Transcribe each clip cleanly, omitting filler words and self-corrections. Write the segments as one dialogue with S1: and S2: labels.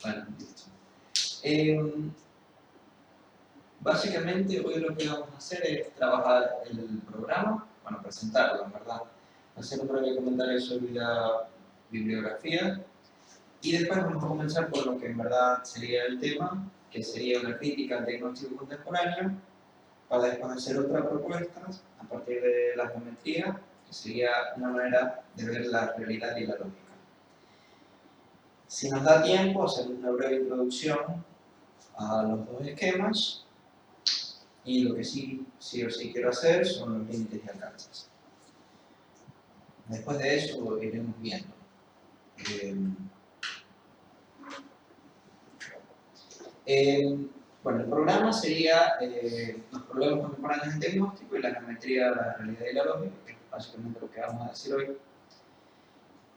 S1: Bueno, listo. Básicamente hoy lo que vamos a hacer es trabajar el programa, bueno, presentarlo en verdad, hacer un breve comentario sobre la bibliografía y después vamos a comenzar por lo que en verdad sería el tema, que sería una crítica al diagnóstico contemporáneo, para después hacer otras propuestas a partir de la geometría, que sería una manera de ver la realidad y la lógica. Si nos da tiempo, hacer una breve introducción a los dos esquemas y lo que sí o sí quiero hacer son los límites y alcances. Después de eso iremos viendo. Bueno, el programa sería los problemas contemporáneos del diagnóstico y la geometría de la realidad y la lógica, que es básicamente lo que vamos a decir hoy.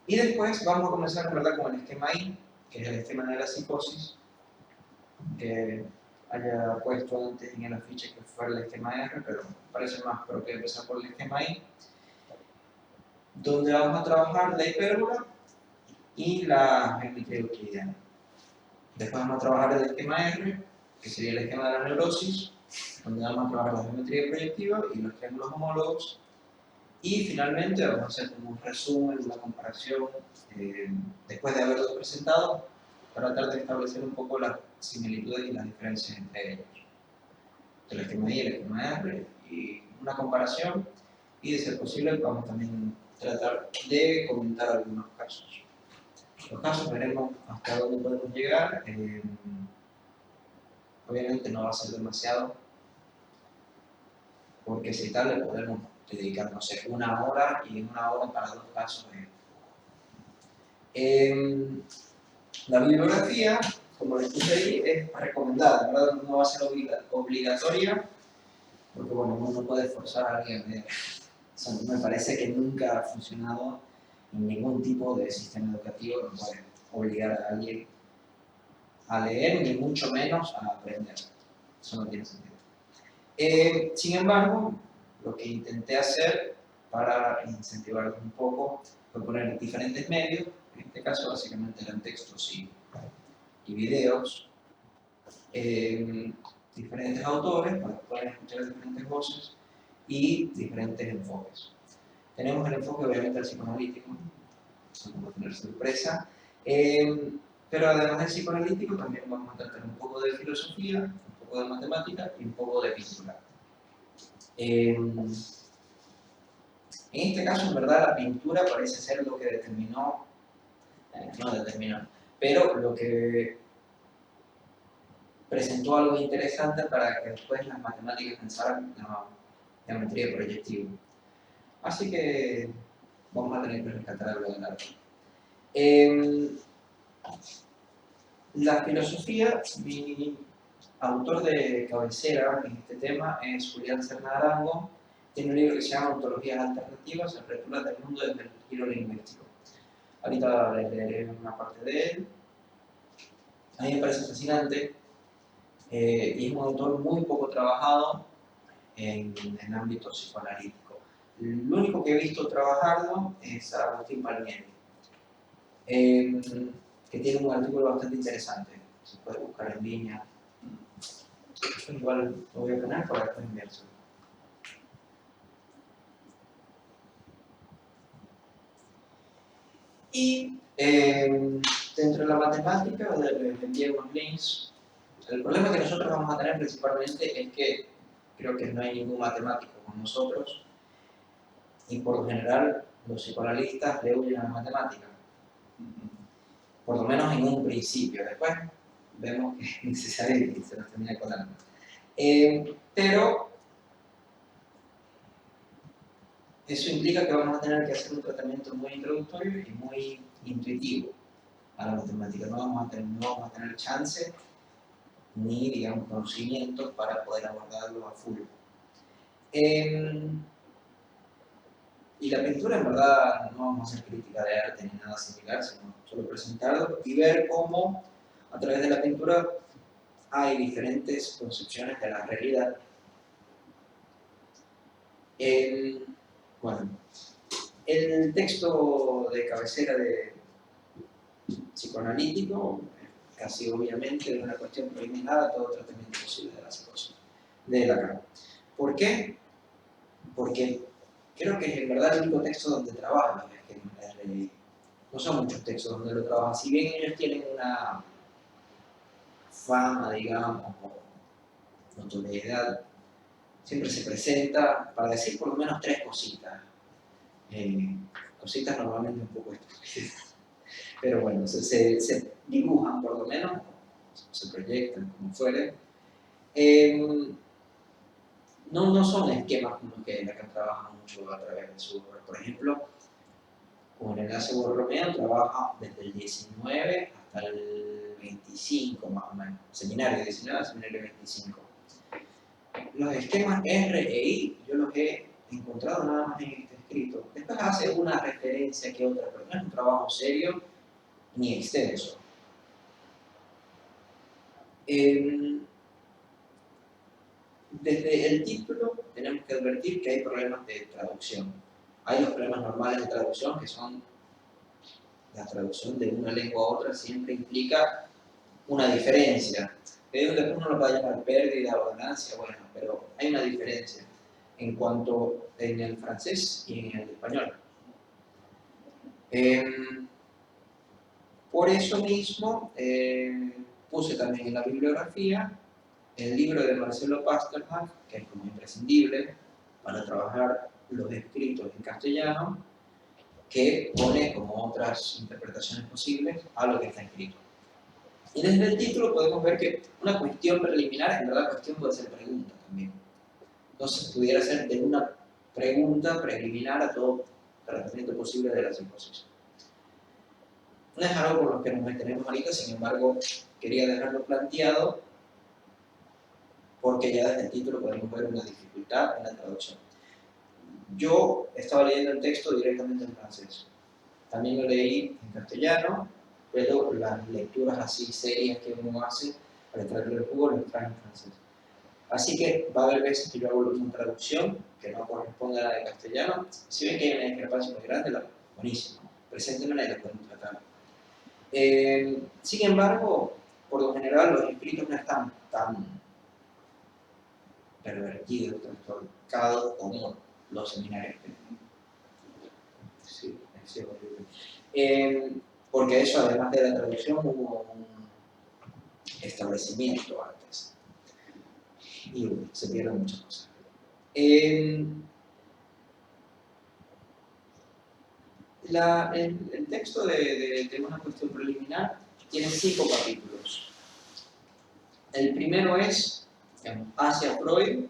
S1: Y después vamos a comenzar en verdad con el esquema I, que es el esquema de la psicosis, que haya puesto antes en el afiche que fuera el esquema R, pero parece más propio empezar por el esquema I, donde vamos a trabajar la hipérbola y la geometría euclidiana. Después vamos a trabajar el esquema R, que sería el esquema de la neurosis, donde vamos a trabajar la geometría proyectiva y los triángulos homólogos. Y finalmente vamos a hacer como un resumen, una comparación, después de haberlos presentado, para tratar de establecer un poco las similitudes y las diferencias entre ellos. El esquema I y el esquema R, y una comparación, y de ser posible vamos también a tratar de comentar algunos casos. Los casos veremos hasta dónde podemos llegar. Obviamente no va a ser demasiado, porque si tal le podemos dedicar, no sé, una hora y en una hora para dos casos. La bibliografía, como les puse ahí, es recomendada, ¿verdad? No va a ser obligatoria, porque bueno, uno no puede forzar a alguien a leer. O sea, me parece que nunca ha funcionado en ningún tipo de sistema educativo, no puede obligar a alguien a leer, ni mucho menos a aprender. Eso no tiene sentido. Sin embargo, lo que intenté hacer para incentivarlos un poco fue poner diferentes medios, en este caso básicamente eran textos y videos, diferentes autores para poder escuchar diferentes voces y diferentes enfoques. Tenemos el enfoque obviamente del psicoanalítico, eso no va a tener sorpresa, pero además del psicoanalítico también vamos a tratar un poco de filosofía, un poco de matemática y un poco de pintura. En este caso, en verdad, la pintura parece ser lo que determinó, pero lo que presentó algo interesante para que después las matemáticas pensaran la geometría proyectiva. Así que vamos a tener que rescatar algo del arte. La filosofía, mi autor de cabecera en este tema es Julián Serna Arango. Tiene un libro que se llama Ontologías Alternativas, Aperturas del Mundo desde el Giro Lingüístico. Ahorita les leeré una parte de él. A mí me parece fascinante y es un autor muy poco trabajado en el ámbito psicoanalítico. Lo único que he visto trabajarlo es a Agustín Palmieri, que tiene un artículo bastante interesante. Se puede buscar en línea. Yo igual lo voy a poner para después enviárselo. Y dentro de la matemática, les envié unos links. El problema que nosotros vamos a tener principalmente es que creo que no hay ningún matemático con nosotros y por lo general los psicoanalistas le huyen a la matemática, por lo menos en un principio. Después vemos que es necesario y se nos termina colando. Pero eso implica que vamos a tener que hacer un tratamiento muy introductorio y muy intuitivo a la matemática. No vamos a tener chance ni, digamos, conocimientos para poder abordarlo a full. Y la pintura, en verdad, no vamos a hacer crítica de arte ni nada similar, sino solo presentarlo y ver cómo, a través de la pintura, hay diferentes concepciones de la realidad. Bueno, el texto de cabecera de psicoanalítico casi obviamente de una cuestión preliminar a todo tratamiento posible de la psicosis de Lacan. ¿Por qué? Porque creo que es en verdad el único texto donde trabajan los esquemas de RI. No son muchos textos donde lo trabajan, si bien ellos tienen una fama, digamos, o notoriedad, siempre se presenta para decir por lo menos tres cositas. Cositas normalmente un poco estúpidas, pero bueno, se dibujan por lo menos, se proyectan como fuere. No son esquemas como los que Lacan trabaja mucho a través de su obra. Por ejemplo, con el enlace Borromeo trabaja desde el 19 hasta el 25 más o menos. Seminario 19, seminario 25. Los esquemas R e I yo los he encontrado nada más en este escrito. Después hace una referencia que otra, pero no es un trabajo serio ni extenso. Desde el título tenemos que advertir que hay problemas de traducción. Hay los problemas normales de traducción, que son la traducción de una lengua a otra siempre implica una diferencia. Después uno lo puede llamar pérdida o ganancia, bueno, pero hay una diferencia en cuanto en el francés y en el español. Por eso mismo puse también en la bibliografía el libro de Marcelo Pasternak, que es como imprescindible para trabajar los escritos en castellano, que pone como otras interpretaciones posibles a lo que está escrito. Y desde el título podemos ver que una cuestión preliminar, en verdad cuestión puede ser pregunta también. Entonces pudiera ser de una pregunta preliminar a todo tratamiento posible de la psicosis. No es algo con lo que nos meteremos ahorita, sin embargo, quería dejarlo planteado porque ya desde el título podemos ver una dificultad en la traducción. Yo estaba leyendo el texto directamente en francés. También lo leí en castellano, pero las lecturas así serias que uno hace para traerle el jugo lo trae en francés. Así que va a haber veces que yo hago una traducción que no corresponde a la de castellano. Si ven que hay una discrepancia muy grande, buenísimo, preséntemela y la podemos tratar. Sin embargo, por lo general los escritos no están tan pervertidos, trastornados como los seminarios. Sí, es horrible. Porque eso, además de la traducción, hubo un establecimiento antes. Y se pierden muchas cosas. El texto de una cuestión preliminar tiene 5 capítulos. El primero es hacia Freud,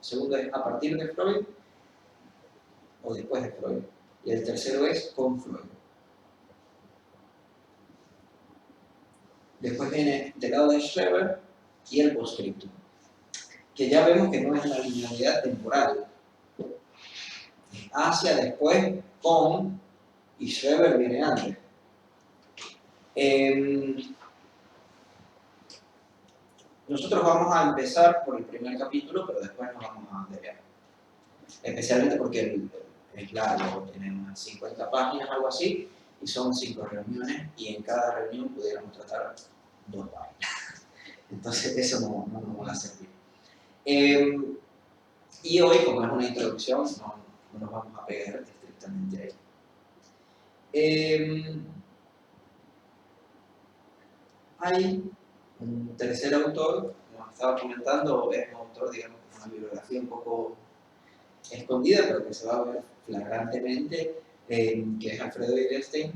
S1: segundo es a partir de Freud o después de Freud, y el tercero es con Freud. Después viene del lado de Schreber y el postscriptum, que ya vemos que no es una linealidad temporal. Hacia, después, con, y Schreber viene antes. Nosotros vamos a empezar por el primer capítulo, pero después nos vamos a desviar. Especialmente porque es largo, tiene unas 50 páginas, algo así, y son 5 reuniones, y en cada reunión pudiéramos tratar 2 páginas. Entonces eso no nos va a servir. Y hoy, como es una introducción, no nos vamos a pegar estrictamente ahí. Hay un tercer autor, como estaba comentando, es un autor, digamos, con una bibliografía un poco escondida, pero que se va a ver flagrantemente, que es Alfredo Wittgenstein,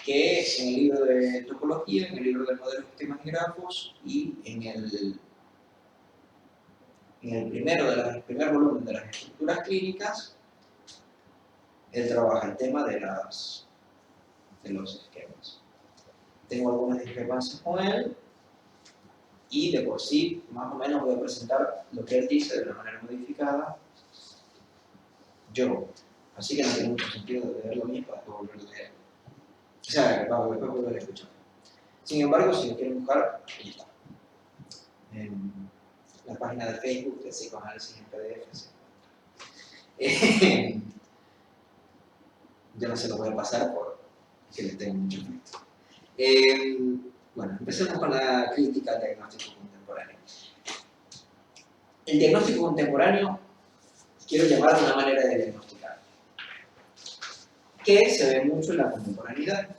S1: que en el libro de topología, en el libro de modelos, esquemas y grafos, y en el primer volumen de las estructuras clínicas, él trabaja el tema de los esquemas. Tengo algunas discrepancias con él, y de por sí, más o menos voy a presentar lo que él dice de una manera modificada yo. Así que no tiene mucho sentido de leerlo bien para después volver a leer. O sea, para después volver a escuchar. Sin embargo, si lo quieren buscar, ahí está. En la página de Facebook de Psicoanálisis en PDF. Yo no se lo voy a pasar porque les tengo mucho afecto. Bueno, empecemos con la crítica al diagnóstico contemporáneo. El diagnóstico contemporáneo, quiero llamar de una manera de diagnosticar, que se ve mucho en la contemporaneidad.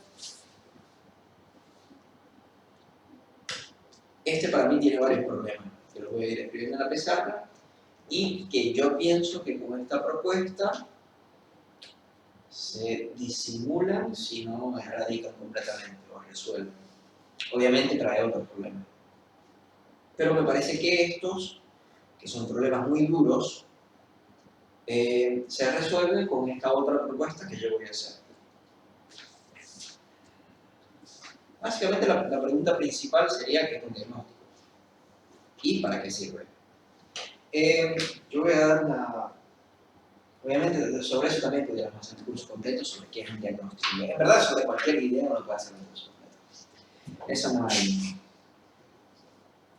S1: Este para mí tiene varios problemas, que los voy a ir escribiendo en la pizarra, y que yo pienso que con esta propuesta se disimulan si no erradican completamente o resuelven. Obviamente trae otros problemas. Pero me parece que estos, que son problemas muy duros, se resuelven con esta otra propuesta que yo voy a hacer. Básicamente la pregunta principal sería ¿qué es un diagnóstico? ¿Y para qué sirve? Yo voy a dar una... Obviamente sobre eso también podríamos hacer un curso completo sobre qué es un diagnóstico. En verdad sobre cualquier idea uno puede hacer un curso completo. Eso no hay...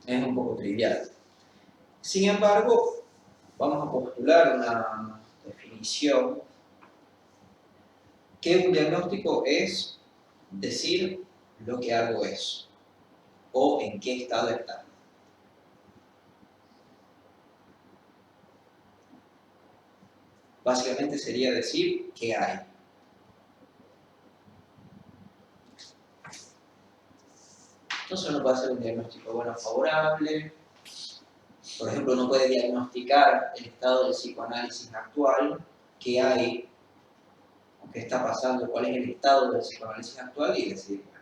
S1: es un poco trivial. Sin embargo, vamos a postular una definición que un diagnóstico es decir lo que algo es o en qué estado está. Básicamente sería decir qué hay. Entonces uno puede hacer un diagnóstico bueno favorable. Por ejemplo, uno puede diagnosticar el estado del psicoanálisis actual, qué hay, o qué está pasando, cuál es el estado del psicoanálisis actual y decir, bueno,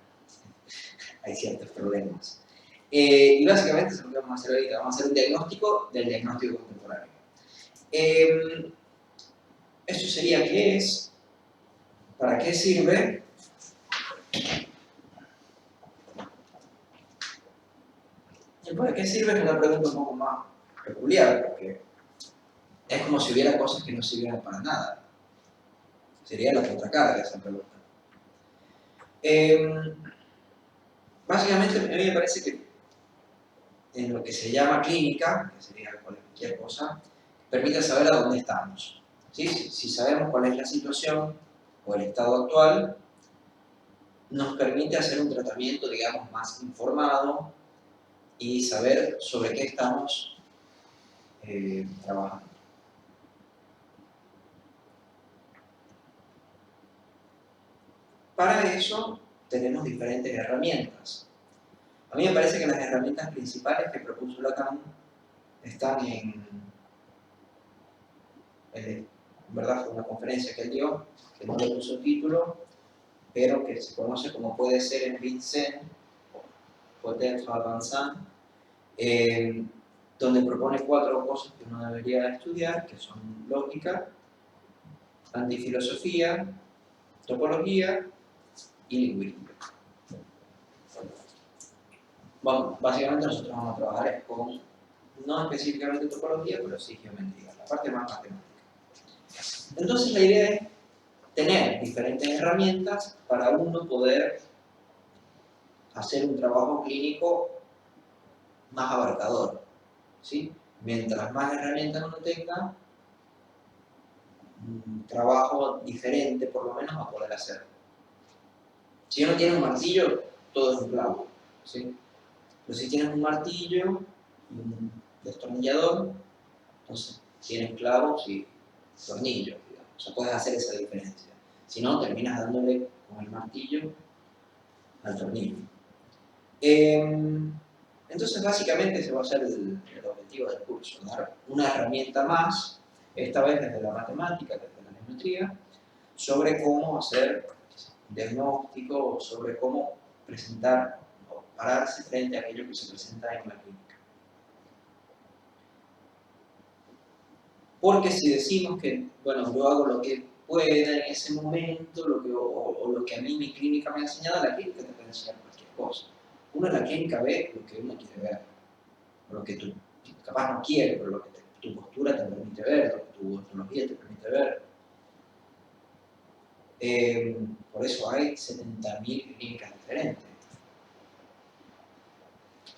S1: hay ciertos problemas. Y básicamente eso es lo que vamos a hacer ahorita. Vamos a hacer un diagnóstico del diagnóstico contemporáneo. Esto sería qué es, para qué sirve, y para qué sirve es una pregunta un poco más peculiar, porque es como si hubiera cosas que no sirvieran para nada. Sería la contracara de esa pregunta. Básicamente, a mí me parece que en lo que se llama clínica, que sería cualquier cosa, permite saber a dónde estamos. ¿Sí? Si sabemos cuál es la situación o el estado actual, nos permite hacer un tratamiento, digamos, más informado y saber sobre qué estamos trabajando. Para eso tenemos diferentes herramientas. A mí me parece que las herramientas principales que propuso Lacan están en verdad fue una conferencia que él dio, que no le puso título, pero que se conoce como puede ser en Vincent, Peut-être Avançant, donde propone 4 cosas que uno debería estudiar, que son lógica, antifilosofía, topología y lingüística. Bueno, básicamente nosotros vamos a trabajar con, no específicamente topología, pero sí geometría, la parte más matemática. Entonces la idea es tener diferentes herramientas para uno poder hacer un trabajo clínico más abarcador, ¿sí? Mientras más herramientas uno tenga, un trabajo diferente por lo menos va a poder hacer. Si uno tiene un martillo, todo es un clavo, ¿sí? Pero si tienes un martillo y un destornillador, entonces tienes clavos y tornillos, digamos. O sea, puedes hacer esa diferencia. Si no, terminas dándole con el martillo al tornillo. Entonces, básicamente, ese va a ser el objetivo del curso, dar una herramienta más, esta vez desde la matemática, desde la geometría, sobre cómo hacer diagnóstico, sobre cómo presentar o pararse frente a aquello que se presenta en la clínica. Porque si decimos que, bueno, yo hago lo que pueda en ese momento, o lo que a mí mi clínica me ha enseñado, la clínica te puede enseñar cualquier cosa. Uno en la clínica ve lo que uno quiere ver, o lo que tú capaz no quieres, pero lo que tu postura te permite ver, lo que tu ontología te permite ver. Por eso hay 70.000 clínicas diferentes.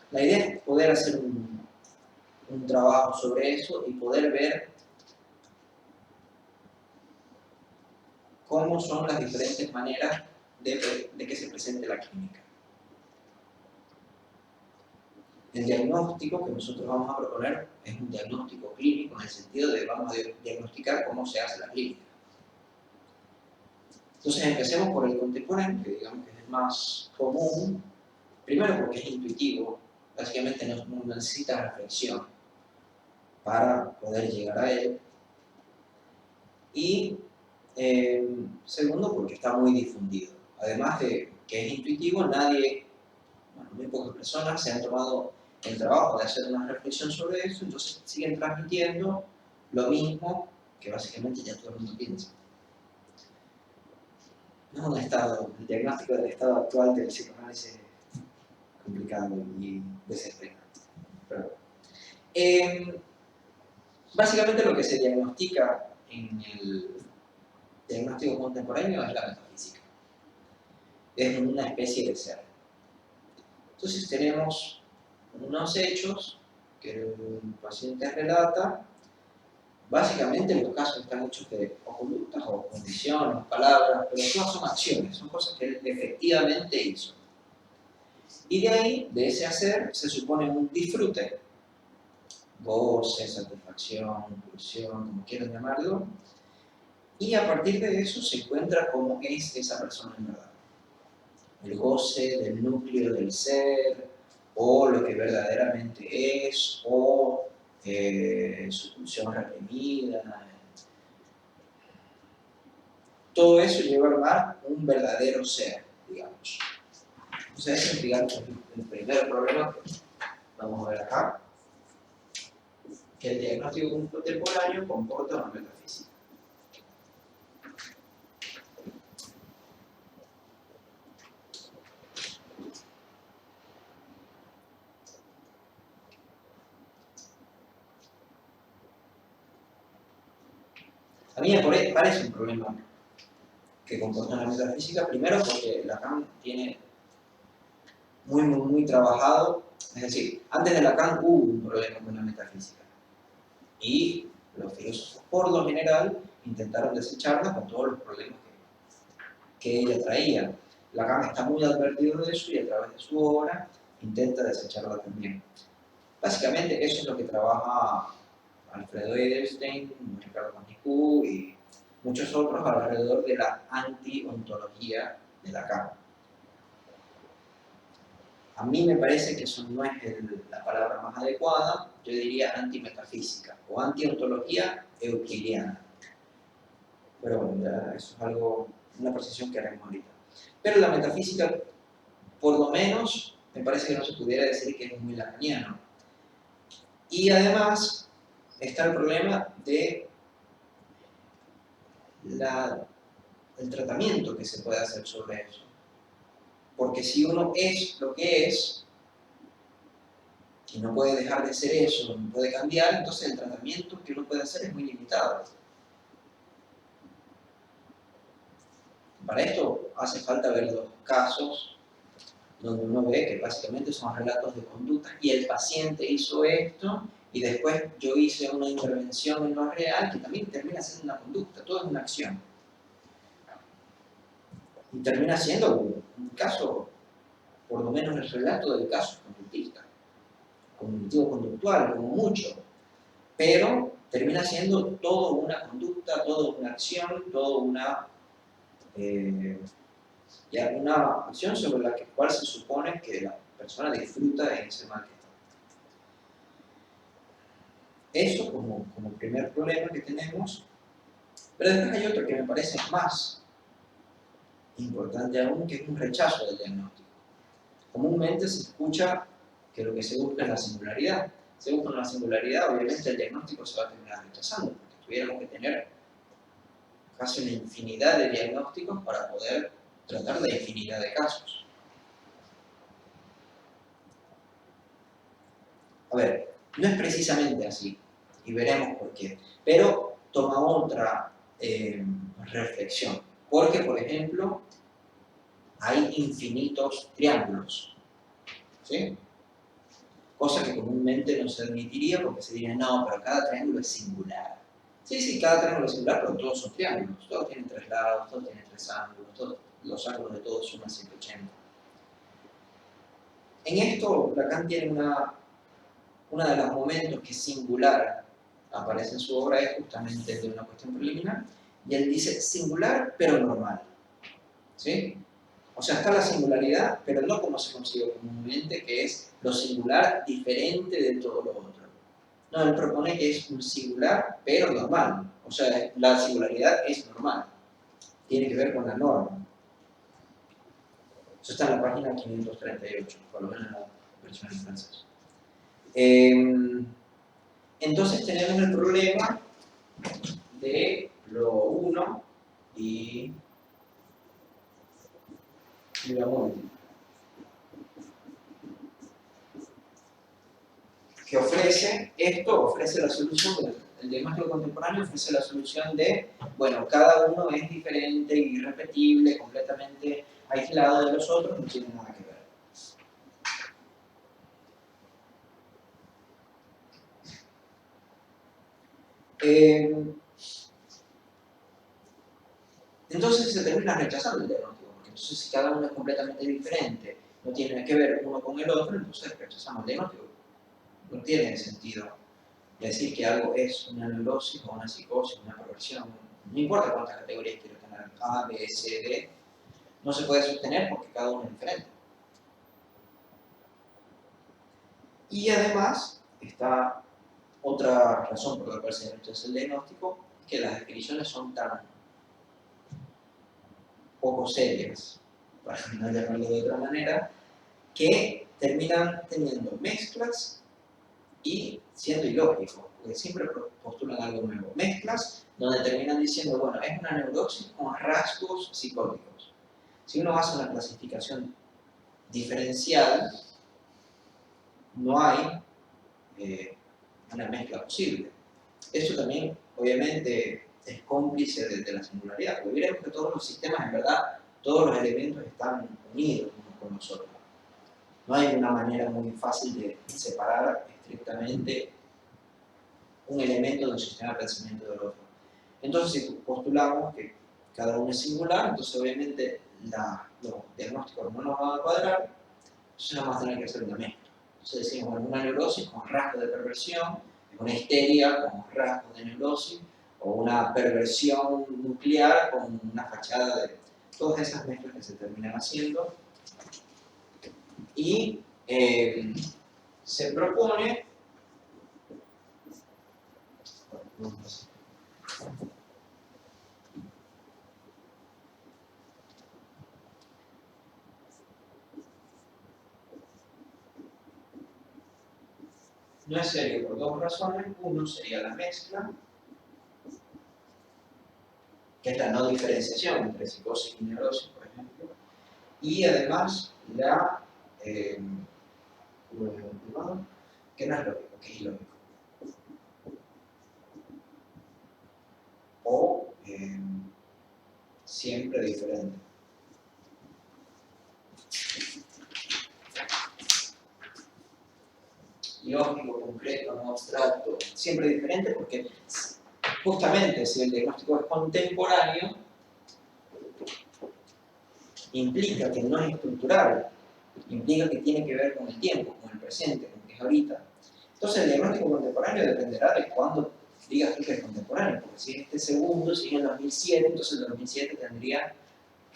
S1: La idea es poder hacer un trabajo sobre eso y poder ver cómo son las diferentes maneras de que se presente la clínica. el diagnóstico que nosotros vamos a proponer es un diagnóstico clínico en el sentido de vamos a diagnosticar cómo se hace la clínica. Entonces empecemos por el contemporáneo, que digamos que es el más común, primero porque es intuitivo, básicamente no necesita reflexión para poder llegar a él, y segundo porque está muy difundido. Además de que es intuitivo, muy pocas personas se han tomado el trabajo de hacer una reflexión sobre eso, entonces siguen transmitiendo lo mismo que básicamente ya todo el mundo piensa. No es un estado, el diagnóstico del estado actual del psicoanálisis es complicado y desesperante. Básicamente lo que se diagnostica en el diagnóstico contemporáneo es la metafísica. Es una especie de ser. Entonces tenemos unos hechos que el paciente relata. Básicamente los casos están hechos de o conductas o condiciones, palabras, pero todas son acciones, son cosas que él efectivamente hizo. Y de ahí, de ese hacer, se supone un disfrute, goce, satisfacción, pulsión, como quieran llamarlo, y a partir de eso se encuentra cómo es esa persona en verdad. El goce del núcleo del ser, o lo que verdaderamente es, o su pulsión reprimida. Todo eso lleva a armar un verdadero ser, digamos. Entonces ese es, digamos, el primer problema que vamos a ver acá, que el diagnóstico contemporáneo comporta una metafísica. A mí me parece un problema que comporta una metafísica, primero porque Lacan tiene muy trabajado, es decir, antes de Lacan hubo un problema con la metafísica y los filósofos por lo general intentaron desecharla con todos los problemas que ella traía. Lacan está muy advertido de eso y a través de su obra intenta desecharla también. Básicamente eso es lo que trabaja Alfredo Edelstein, Ricardo Manicú y muchos otros alrededor de la anti-ontología de Lacan. A mí me parece que eso no es la palabra más adecuada, yo diría antimetafísica o antiontología euclidiana. Pero bueno, ya eso es algo, una percepción que haremos ahorita. Pero la metafísica, por lo menos, me parece que no se pudiera decir que es muy lacaniano. Y además está el problema de el tratamiento que se puede hacer sobre eso. Porque si uno es lo que es, y no puede dejar de ser eso, no puede cambiar, entonces el tratamiento que uno puede hacer es muy limitado. Para esto hace falta ver los casos donde uno ve que básicamente son relatos de conducta y el paciente hizo esto y después yo hice una intervención en lo real que también termina siendo una conducta, todo es una acción. Y termina siendo un caso, por lo menos el relato del caso conductista, cognitivo-conductual, como mucho, pero termina siendo todo una conducta, toda una acción, toda una acción sobre la cual se supone que la persona disfruta en ese malestar. Eso como primer problema que tenemos, pero después hay otro que me parece más importante aún, que es un rechazo del diagnóstico. Comúnmente se escucha que lo que se busca es la singularidad. Se busca una singularidad, obviamente el diagnóstico se va a terminar rechazando, porque tuviéramos que tener casi una infinidad de diagnósticos para poder tratar la infinidad de casos. A ver, no es precisamente así, y veremos por qué, pero toma otra reflexión, porque, por ejemplo, hay infinitos triángulos, ¿sí? Cosa que comúnmente no se admitiría porque se diría, no, pero cada triángulo es singular. Sí, cada triángulo es singular, pero todos son triángulos, todos tienen tres lados, todos tienen tres ángulos, los ángulos de todos suman 180. En esto, Lacan tiene una uno de los momentos que singular aparece en su obra es justamente de una cuestión preliminar, y él dice singular pero normal. ¿Sí? O sea, está la singularidad, pero no como se concibe comúnmente, que es lo singular diferente de todo lo otro. No, él propone que es un singular pero normal. O sea, la singularidad es normal. Tiene que ver con la norma. Eso está en la página 538, por lo menos en la versión en francés. Entonces tenemos el problema de lo 1 y lo múltiplo, que ofrece, esto ofrece la solución, el diagnóstico contemporáneo ofrece la solución de, bueno, cada uno es diferente, irrepetible, completamente aislado de los otros, no tiene nada que ver. Entonces se termina rechazando el diagnóstico, porque entonces si cada uno es completamente diferente, no tiene que ver uno con el otro, entonces rechazamos el diagnóstico. No tiene sentido decir que algo es una neurosis o una psicosis, una perversión. No importa cuántas categorías quiero tener, A, B, C, D, no se puede sostener porque cada uno es diferente. Y además, está otra razón por la cual se rechaza el diagnóstico, que las descripciones son tan poco serias, para no llamarlo de otra manera, que terminan teniendo mezclas y siendo ilógico, porque siempre postulan algo nuevo. Mezclas donde terminan diciendo, bueno, es una neurosis con rasgos psicóticos. Si uno hace una clasificación diferencial, no hay una mezcla posible. Esto también, obviamente, es cómplice de la singularidad, porque veremos que todos los sistemas, en verdad, todos los elementos están unidos unos con los otros. No hay una manera muy fácil de separar estrictamente un elemento de un sistema de pensamiento del otro. Entonces, si postulamos que cada uno es singular, entonces obviamente los diagnósticos no nos van a cuadrar, entonces vamos a tener que hacer una mezcla. Entonces decimos, bueno, una neurosis con rasgos de perversión, una histeria con rasgos de neurosis, o una perversión nuclear con una fachada de todas esas mezclas que se terminan haciendo. Y se propone no es serio por dos razones. Uno sería la mezcla, que es la no diferenciación entre psicosis y neurosis, por ejemplo, y además la que no es lógico, que es ilógico. O siempre diferente. Ilógico, concreto, no abstracto, siempre diferente, porque justamente si el diagnóstico es contemporáneo, implica que no es estructural, implica que tiene que ver con el tiempo, con el presente, con lo que es ahorita. Entonces el diagnóstico contemporáneo dependerá de cuándo digas tú que es contemporáneo, porque si es este segundo, si es en 2007, entonces el 2007 tendría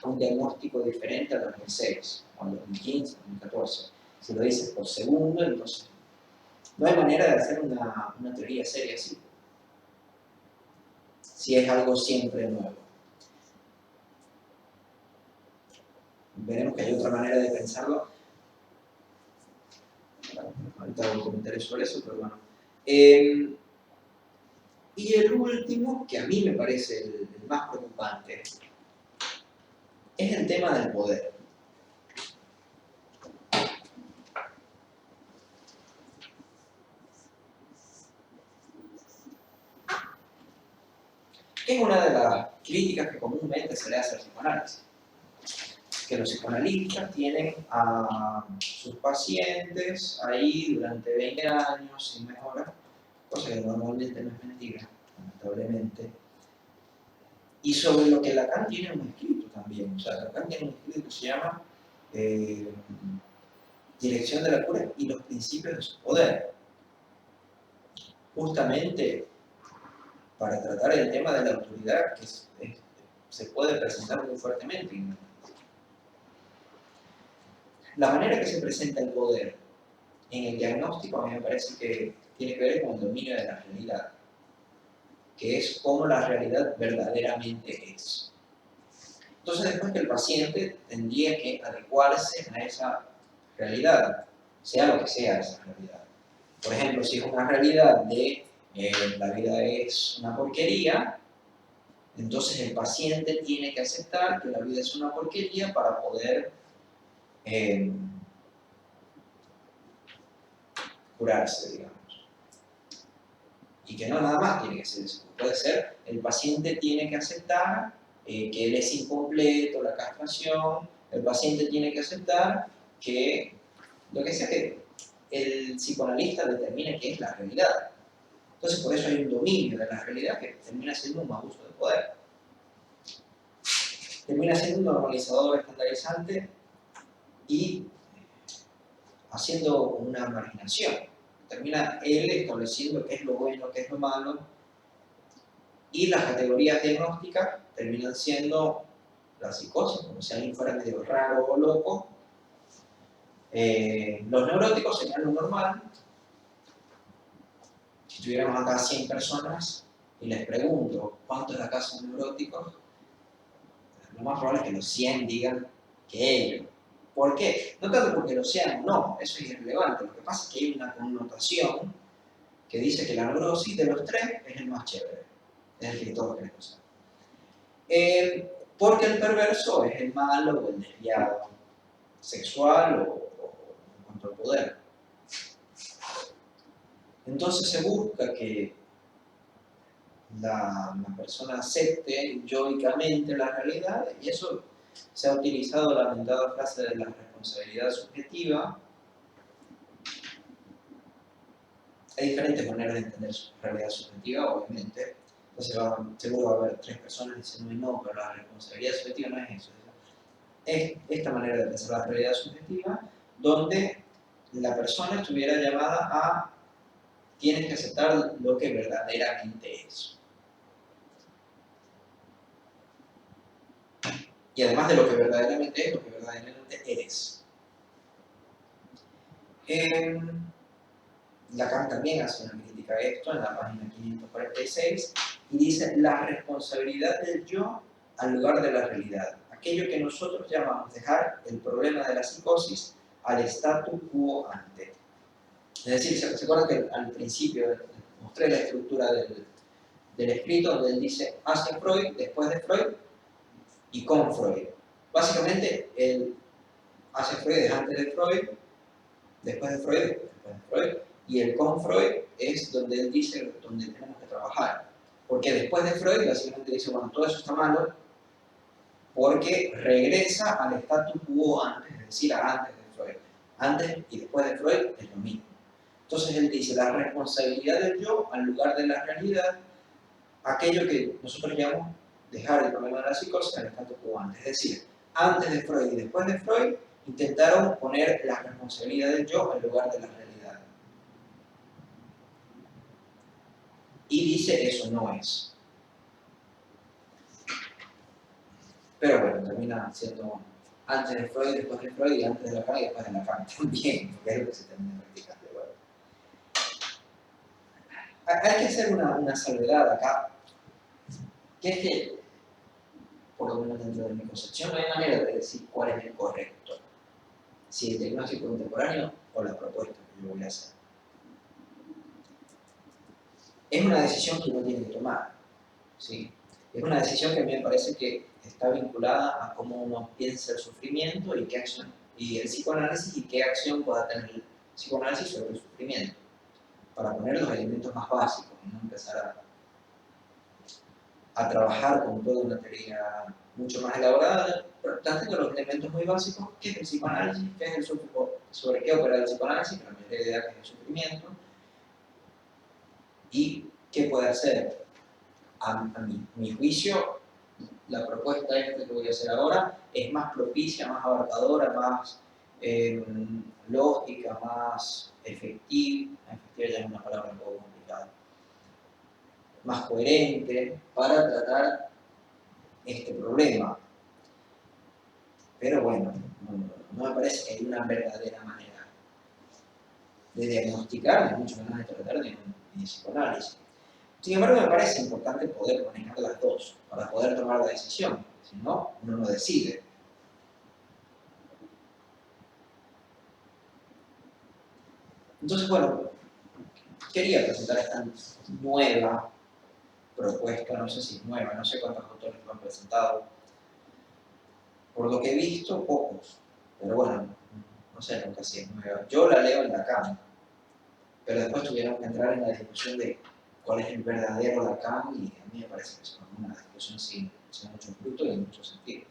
S1: un diagnóstico diferente al 2006, o al 2015, 2014. Si lo dices por segundo, entonces no hay manera de hacer una teoría seria así, si es algo siempre nuevo. Veremos que hay otra manera de pensarlo. Ahorita hago un comentario sobre eso, pero bueno. Y el último, que a mí me parece el más preocupante, es el tema del poder. Es una de las críticas que comúnmente se le hace al psicoanálisis. Que los psicoanalistas tienen a sus pacientes ahí durante 20 años sin mejora, cosa que normalmente no es mentira, lamentablemente. Y sobre lo que Lacan tiene un escrito también, o sea, Lacan tiene un escrito que se llama Dirección de la cura y los principios de su poder. justamente para tratar el tema de la autoridad que se puede presentar muy fuertemente. La manera que se presenta el poder en el diagnóstico a mí me parece que tiene que ver con el dominio de la realidad, que es cómo la realidad verdaderamente es. Entonces, después que el paciente tendría que adecuarse a esa realidad, sea lo que sea esa realidad. Por ejemplo, si es una realidad de la vida es una porquería, entonces el paciente tiene que aceptar que la vida es una porquería para poder curarse, digamos. Y que no nada más tiene que ser eso. Puede ser, el paciente tiene que aceptar que él es incompleto, la castración, el paciente tiene que aceptar que lo que sea que el psicoanalista determine que es la realidad. Entonces por eso hay un dominio de la realidad que termina siendo un abuso de poder. Termina siendo un normalizador estandarizante y haciendo una marginación. Termina él estableciendo qué es lo bueno, qué es lo malo, y las categorías diagnósticas terminan siendo la psicosis, como si alguien fuera medio raro o loco. Los neuróticos serían lo normal. Si tuviéramos acá 100 personas y les pregunto cuántos de acá son neuróticos, lo más probable es que los 100 digan que ellos. ¿Por qué? No tanto porque lo sean o no, eso es irrelevante. Lo que pasa es que hay una connotación que dice que la neurosis de los tres es el más chévere, es el que todos queremos ser. Porque el perverso es el malo o el desviado sexual o en cuanto al poder. Entonces se busca que la persona acepte yoicamente la realidad, y eso se ha utilizado la lamentada frase de la responsabilidad subjetiva. Hay diferentes maneras de entender su realidad subjetiva, obviamente. Entonces seguro va a haber 3 personas diciendo no, pero la responsabilidad subjetiva no es eso. Es esta manera de pensar la realidad subjetiva, donde la persona estuviera llamada a tienes que aceptar lo que verdaderamente es. Y además de lo que verdaderamente es, lo que verdaderamente eres. Lacan también hace una crítica a esto en la página 546 y dice la responsabilidad del yo al lugar de la realidad. Aquello que nosotros llamamos dejar el problema de la psicosis al statu quo ante. Es decir, ¿se acuerdan que al principio mostré la estructura del escrito donde él dice hacia Freud, después de Freud y con Freud? Básicamente, el hacia Freud es antes de Freud, después de Freud, después de Freud, y el con Freud es donde él dice donde tenemos que trabajar. Porque después de Freud, básicamente dice, bueno, todo eso está malo, porque regresa al statu quo antes, es decir, a antes de Freud. Antes y después de Freud es lo mismo. Entonces él dice, la responsabilidad del yo al lugar de la realidad, aquello que nosotros llamamos dejar el problema de la psicosis al statu quo antes. Es decir, antes de Freud y después de Freud, intentaron poner la responsabilidad del yo al lugar de la realidad. Y dice, eso no es. Pero bueno, termina siendo antes de Freud, después de Freud, y antes de Lacan y después de Lacan también, porque es lo que se termina practicando. Bueno. Hay que hacer una salvedad acá, que es que, por lo menos dentro de mi concepción, no hay manera de decir cuál es el correcto. Si el diagnóstico contemporáneo o la propuesta que yo voy a hacer. Es una decisión que uno tiene que tomar, ¿sí? Es una decisión que a mí me parece que está vinculada a cómo uno piensa el sufrimiento y qué acción, y el psicoanálisis y qué acción pueda tener el psicoanálisis sobre el sufrimiento, para poner los elementos más básicos y no empezar a trabajar con toda una teoría mucho más elaborada, pero tanto los elementos muy básicos, qué es el psicoanálisis, qué es el sufrimiento, sobre qué opera el psicoanálisis, la mayoría de idea que es el sufrimiento, y qué puede hacer. A mi juicio, la propuesta esta que voy a hacer ahora es más propicia, más abarcadora, más lógica, más efectiva. Efectiva ya es una palabra un poco complicada. más coherente para tratar este problema. Pero bueno, no me parece que hay una verdadera manera de diagnosticar, ni mucho menos de tratar de psicoanálisis. Sin embargo, me parece importante poder manejar las dos para poder tomar la decisión, porque si no, uno no decide. Entonces, bueno, quería presentar esta nueva propuesta, no sé si es nueva, no sé cuántos autores lo han presentado. Por lo que he visto, pocos, pero bueno, no sé nunca si es nueva. Yo la leo en Lacan, pero después tuvieron que entrar en la discusión de cuál es el verdadero Lacan, y a mí me parece que es una discusión sin mucho fruto y en mucho sentido.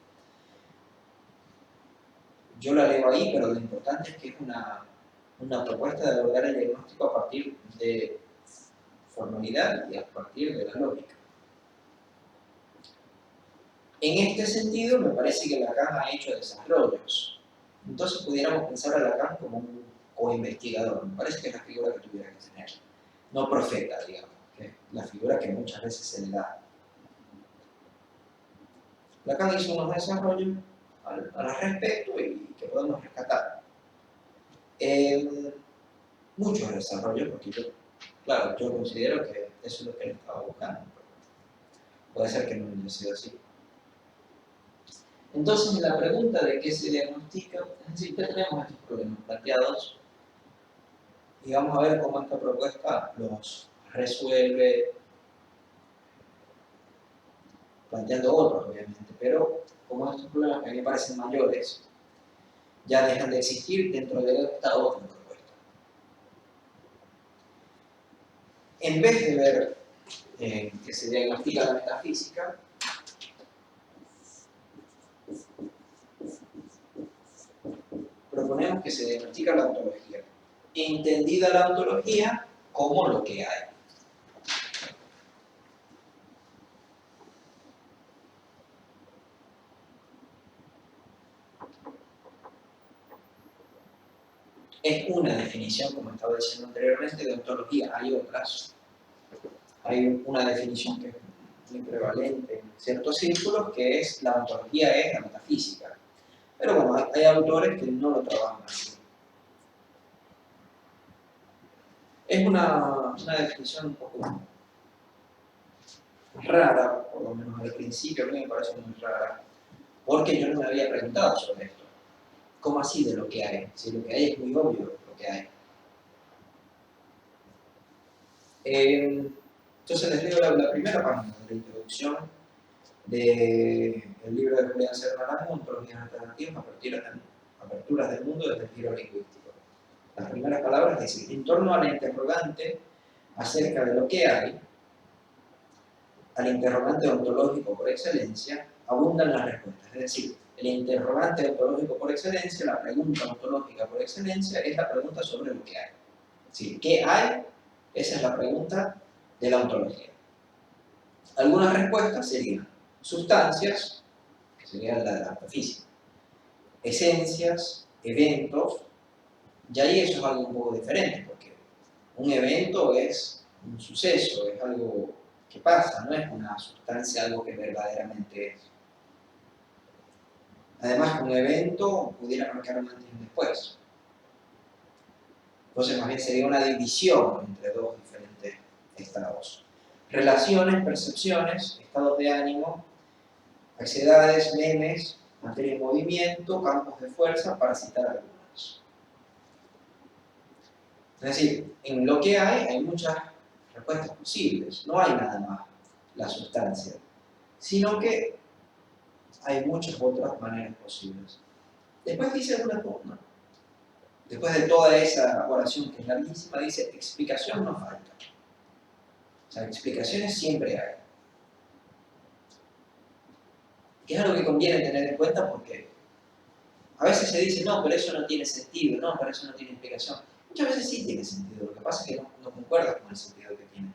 S1: Yo la leo ahí, pero lo importante es que es una propuesta de abordar el diagnóstico a partir de formalidad y a partir de la lógica. En este sentido, me parece que Lacan ha hecho desarrollos. Entonces pudiéramos pensar a Lacan como un co-investigador. Me parece que es la figura que tuviera que tener. No profeta, digamos, que es la figura que muchas veces se le da. Lacan hizo unos desarrollos al respecto y que podemos rescatar. Muchos desarrollos, porque yo considero que eso es lo que él estaba buscando. Puede ser que no haya sido así. Entonces, la pregunta de qué se diagnostica, es decir, ya tenemos estos problemas planteados y vamos a ver cómo esta propuesta los resuelve, planteando otros, obviamente, pero como estos problemas que a mí me parecen mayores ya dejan de existir dentro de esta otra propuesta. En vez de ver que se diagnostica la metafísica, proponemos que se diagnostica la ontología, entendida la ontología como lo que hay. Es una definición, como estaba diciendo anteriormente, de ontología. Hay otras. Hay una definición que es muy prevalente en ciertos círculos, que es la ontología es la metafísica. Pero bueno, hay autores que no lo trabajan así. Es una definición un poco rara, por lo menos al principio, a mí me parece muy rara, porque yo no me había preguntado sobre esto. ¿Cómo así de lo que hay? Si lo que hay es muy obvio lo que hay. Entonces les leo la primera página de la introducción del libro de Julián Serrano, Ontologías Alternativas, Aperturas del Mundo desde el Giro Lingüístico. Las primeras palabras dicen: en torno a la interrogante acerca de lo que hay, al interrogante ontológico por excelencia, abundan las respuestas. Es decir, el interrogante ontológico por excelencia, la pregunta ontológica por excelencia, es la pregunta sobre lo que hay. Es decir, ¿qué hay? Esa es la pregunta de la ontología. Algunas respuestas serían sustancias, que sería la física, esencias, eventos, y ahí eso es algo un poco diferente, porque un evento es un suceso, es algo que pasa, no es una sustancia, algo que verdaderamente es. Además, un evento pudiera marcar un antes y un después. Entonces, más bien sería una división entre dos diferentes estados. Relaciones, percepciones, estados de ánimo, ansiedades, memes, materia en movimiento, campos de fuerza, para citar algunas. Es decir, en lo que hay muchas respuestas posibles, no hay nada más la sustancia, sino que hay muchas otras maneras posibles. Después dice una cosa, después de toda esa oración que es larguísima, dice: explicación no falta. O sea, explicaciones siempre hay. Y es algo que conviene tener en cuenta, porque a veces se dice: no, pero eso no tiene sentido, no, pero eso no tiene explicación. Muchas veces sí tiene sentido, lo que pasa es que no concuerda con el sentido que tiene.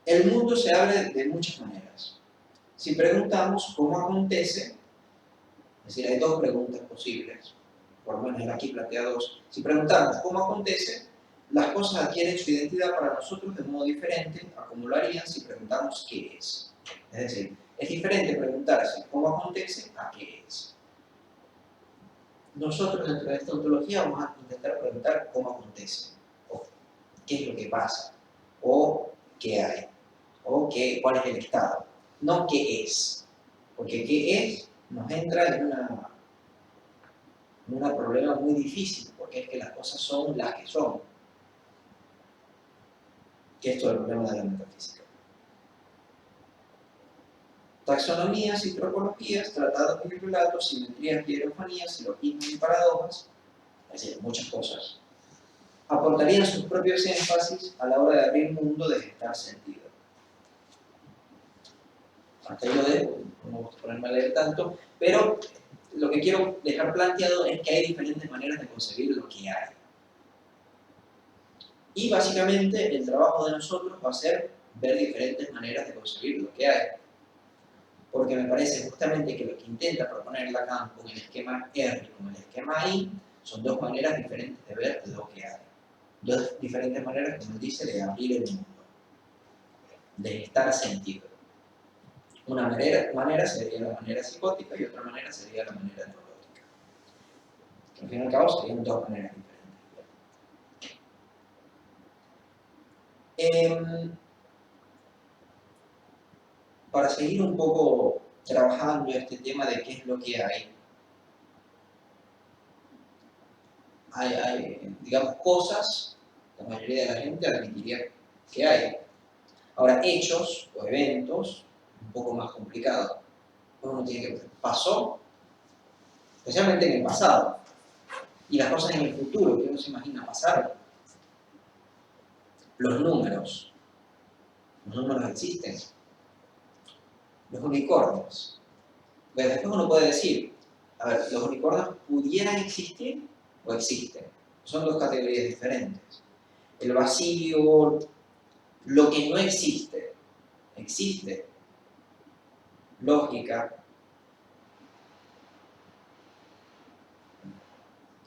S1: El mundo se abre de muchas maneras. Si preguntamos cómo acontece, es decir, hay dos preguntas posibles, por lo menos aquí plantea dos. Si preguntamos cómo acontece, las cosas adquieren su identidad para nosotros de modo diferente a como lo harían si preguntamos qué es. Es decir, es diferente preguntarse cómo acontece a qué es. Nosotros dentro de esta ontología vamos a intentar preguntar cómo acontece, o qué es lo que pasa, o qué hay, o cuál es el estado, no qué es. Porque qué es nos entra en un problema muy difícil, porque es que las cosas son las que son. Que esto es el problema de la metafísica. Taxonomías y tropologías, tratados y relatos, simetrías y hierofanías, silogismos y paradojas, es decir, muchas cosas, aportarían sus propios énfasis a la hora de abrir mundo de gestar sentido. Hasta ahí lo dejo, no me gusta ponerme a leer tanto, pero lo que quiero dejar planteado es que hay diferentes maneras de concebir lo que hay. Y básicamente el trabajo de nosotros va a ser ver diferentes maneras de concebir lo que hay. Porque me parece justamente que lo que intenta proponer Lacan con el esquema R y con el esquema I son dos maneras diferentes de ver lo que hay. Dos diferentes maneras, como él dice, de abrir el mundo, de gestar sentido. Una manera sería la manera psicótica y otra manera sería la manera neurológica. Que al fin y al cabo serían dos maneras diferentes. Para seguir un poco trabajando este tema de qué es lo que hay, digamos, cosas, la mayoría de la gente admitiría que hay. Ahora, hechos o eventos, un poco más complicado. Uno tiene que ver, pasó, especialmente en el pasado, y las cosas en el futuro, que uno se imagina pasar. Los números existen. Los unicornios. Pero después uno puede decir, a ver, ¿los unicornios pudieran existir o existen? Son dos categorías diferentes. El vacío, lo que no existe, existe. Lógica.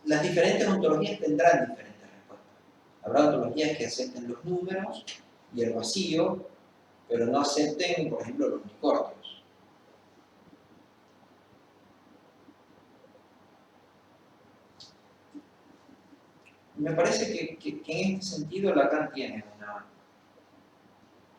S1: Las diferentes ontologías tendrán diferentes respuestas. Habrá ontologías que acepten los números y el vacío, pero no acepten, por ejemplo, los unicornios. Me parece que en este sentido Lacan tiene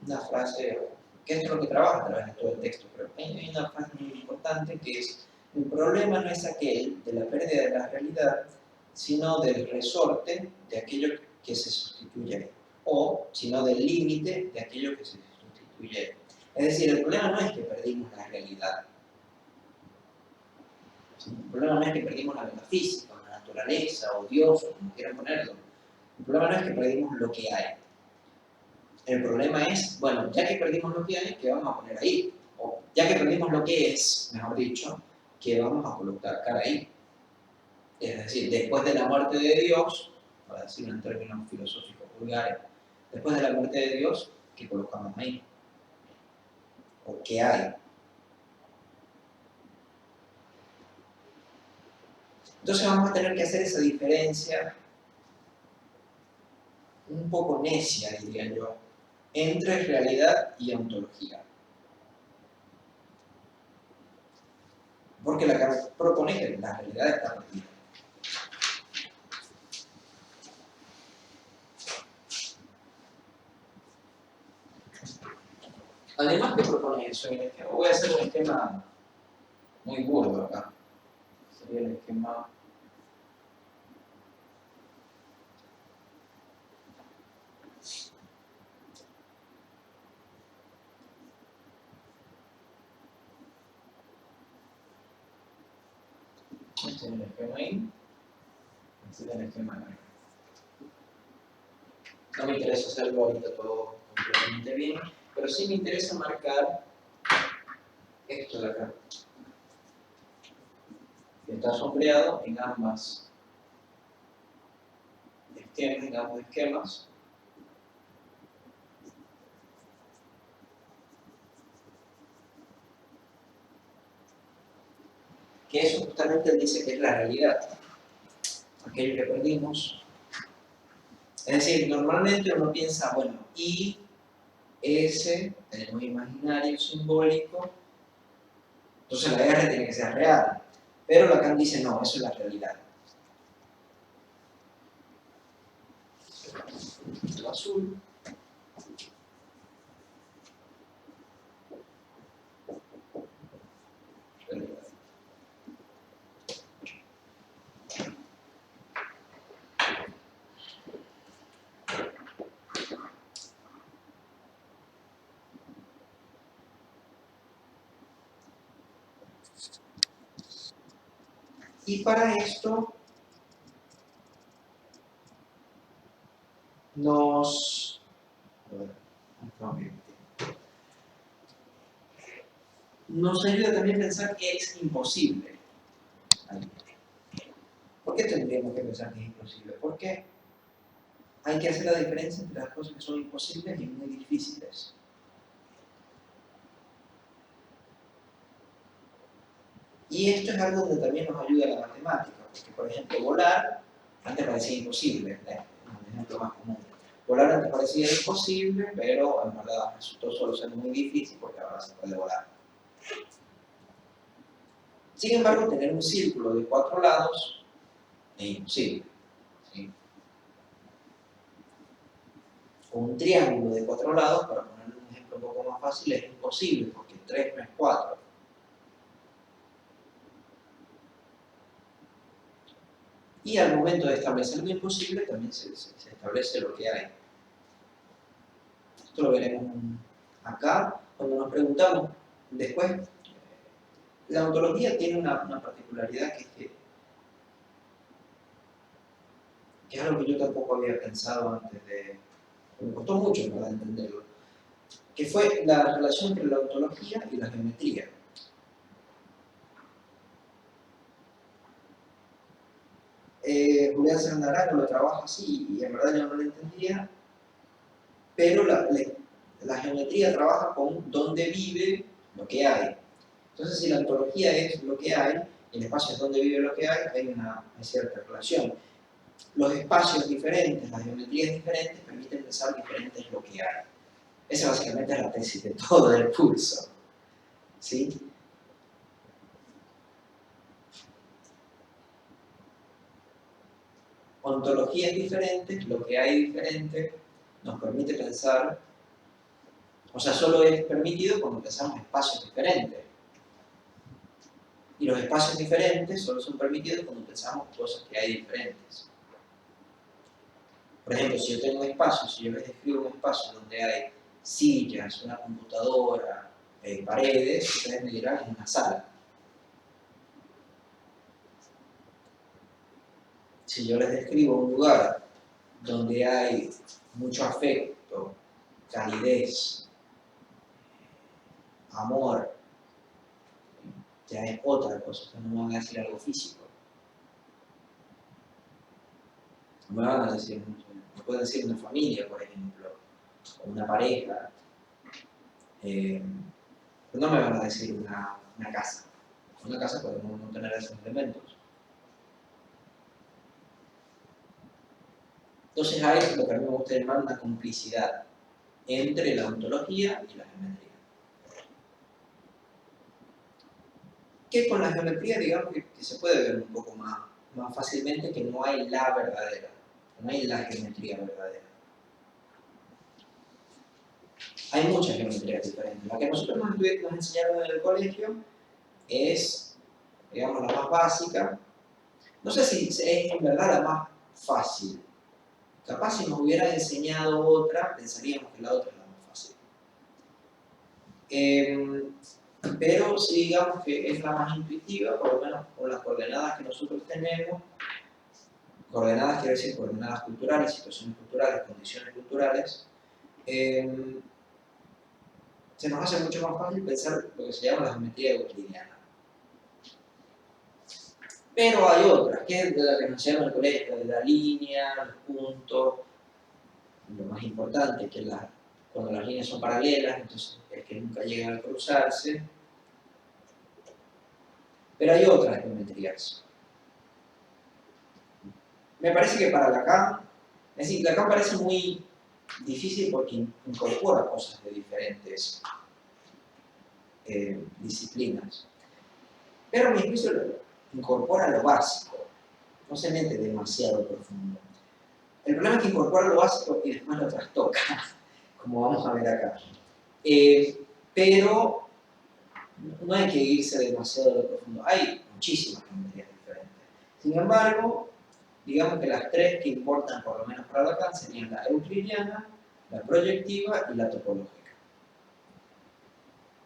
S1: una frase, que es lo que trabaja a través de todo el texto, pero hay una frase muy importante que es: el problema no es aquel de la pérdida de la realidad, sino del resorte de aquello que se sustituye, o sino del límite de aquello que se sustituye. Es decir, el problema no es que perdimos la realidad, el problema no es que perdimos la metafísica, o la naturaleza, o Dios, o como quieran ponerlo. El problema no es que perdimos lo que hay. El problema es, bueno, ya que perdimos lo que hay, ¿qué vamos a poner ahí? O ya que perdimos lo que es, mejor dicho, ¿qué vamos a colocar ahí? Es decir, después de la muerte de Dios, para decirlo en términos filosóficos vulgares, después de la muerte de Dios, ¿qué colocamos ahí? ¿O qué hay? Entonces vamos a tener que hacer esa diferencia un poco necia, diría yo, entre realidad y ontología. Porque Lacan propone que la realidad está perdida. Además que propone eso, en el esquema, voy a hacer un esquema muy burdo acá. Sería el esquema. Este es el esquema I, este es el esquema R. No me interesa hacerlo ahorita todo completamente bien, pero sí me interesa marcar esto de acá, que está sombreado en ambos esquemas. Que eso justamente él dice que es la realidad. Aquello que perdimos Es decir, normalmente uno piensa, bueno, I, S, tenemos imaginario, simbólico, entonces la R tiene que ser real. Pero Lacan dice, no, eso es la realidad. El azul. Realidad. Y para esto nos ayuda también a pensar que es imposible. ¿Por qué tendríamos que pensar que es imposible? Porque hay que hacer la diferencia entre las cosas que son imposibles y muy difíciles. Y esto es algo donde también nos ayuda la matemática, porque por ejemplo volar antes parecía imposible, es un ejemplo más común. Volar antes parecía imposible, pero en verdad resultó solo ser muy difícil porque ahora se puede volar. Sin embargo, tener un círculo de 4 lados es imposible. ¿Sí? O un triángulo de 4 lados, para poner un ejemplo un poco más fácil, es imposible porque 3 no es 4. Y al momento de establecer lo imposible también se establece lo que hay. Esto lo veremos acá, cuando nos preguntamos después. La ontología tiene una particularidad que es algo que yo tampoco había pensado antes de... Me costó mucho, ¿verdad?, entenderlo. Que fue la relación entre la ontología y la geometría. Julián Sandarato lo trabaja así y en verdad yo no lo entendía, pero la geometría trabaja con dónde vive lo que hay. Entonces, si la ontología es lo que hay, y el espacio es donde vive lo que hay una cierta relación. Los espacios diferentes, las geometrías diferentes, permiten pensar diferente es lo que hay. Esa básicamente es la tesis de todo el curso. ¿Sí? Ontologías diferentes, lo que hay diferente, nos permite pensar, o sea, solo es permitido cuando pensamos espacios diferentes. Y los espacios diferentes solo son permitidos cuando pensamos cosas que hay diferentes. Por ejemplo, si yo tengo un espacio, si yo les describo un espacio donde hay sillas, una computadora, paredes, ustedes me dirán es una sala. Si yo les describo un lugar donde hay mucho afecto, calidez, amor, ya es otra cosa, no me van a decir algo físico. No me van a decir, me pueden decir una familia, por ejemplo, o una pareja, pero no me van a decir una casa. Una casa podemos no tener esos elementos. Entonces hay lo que a mí me gusta llamar una complicidad entre la ontología y la geometría. Que con la geometría, digamos que se puede ver un poco más fácilmente que no hay la verdadera, no hay la geometría verdadera. Hay muchas geometrías diferentes. La que nosotros nos enseñaron en el colegio es, digamos, la más básica. No sé si es en verdad la más fácil. Capaz si nos hubieran enseñado otra, pensaríamos que la otra es la más fácil. Pero sí digamos que es la más intuitiva, por lo menos con las coordenadas que nosotros tenemos. Coordenadas quiere decir coordenadas culturales, situaciones culturales, condiciones culturales. Se nos hace mucho más fácil pensar lo que se llama la geometría euclidiana. Pero hay otras, que es de la que nos enseñaron en el colegio, de la línea, los puntos, lo más importante, que cuando las líneas son paralelas, entonces es que nunca llegan a cruzarse. Pero hay otras geometrías. Me parece que para Lacan Es decir, acá parece muy difícil porque incorpora cosas de diferentes disciplinas. Pero a mi juicio incorpora lo básico, no se mete demasiado profundo. El problema es que incorpora lo básico y después lo trastoca, como vamos a ver acá. Pero no hay que irse demasiado profundo. Hay muchísimas geometrías diferentes. Sin embargo, digamos que las tres que importan por lo menos para Lacan serían la euclidiana, la proyectiva y la topológica.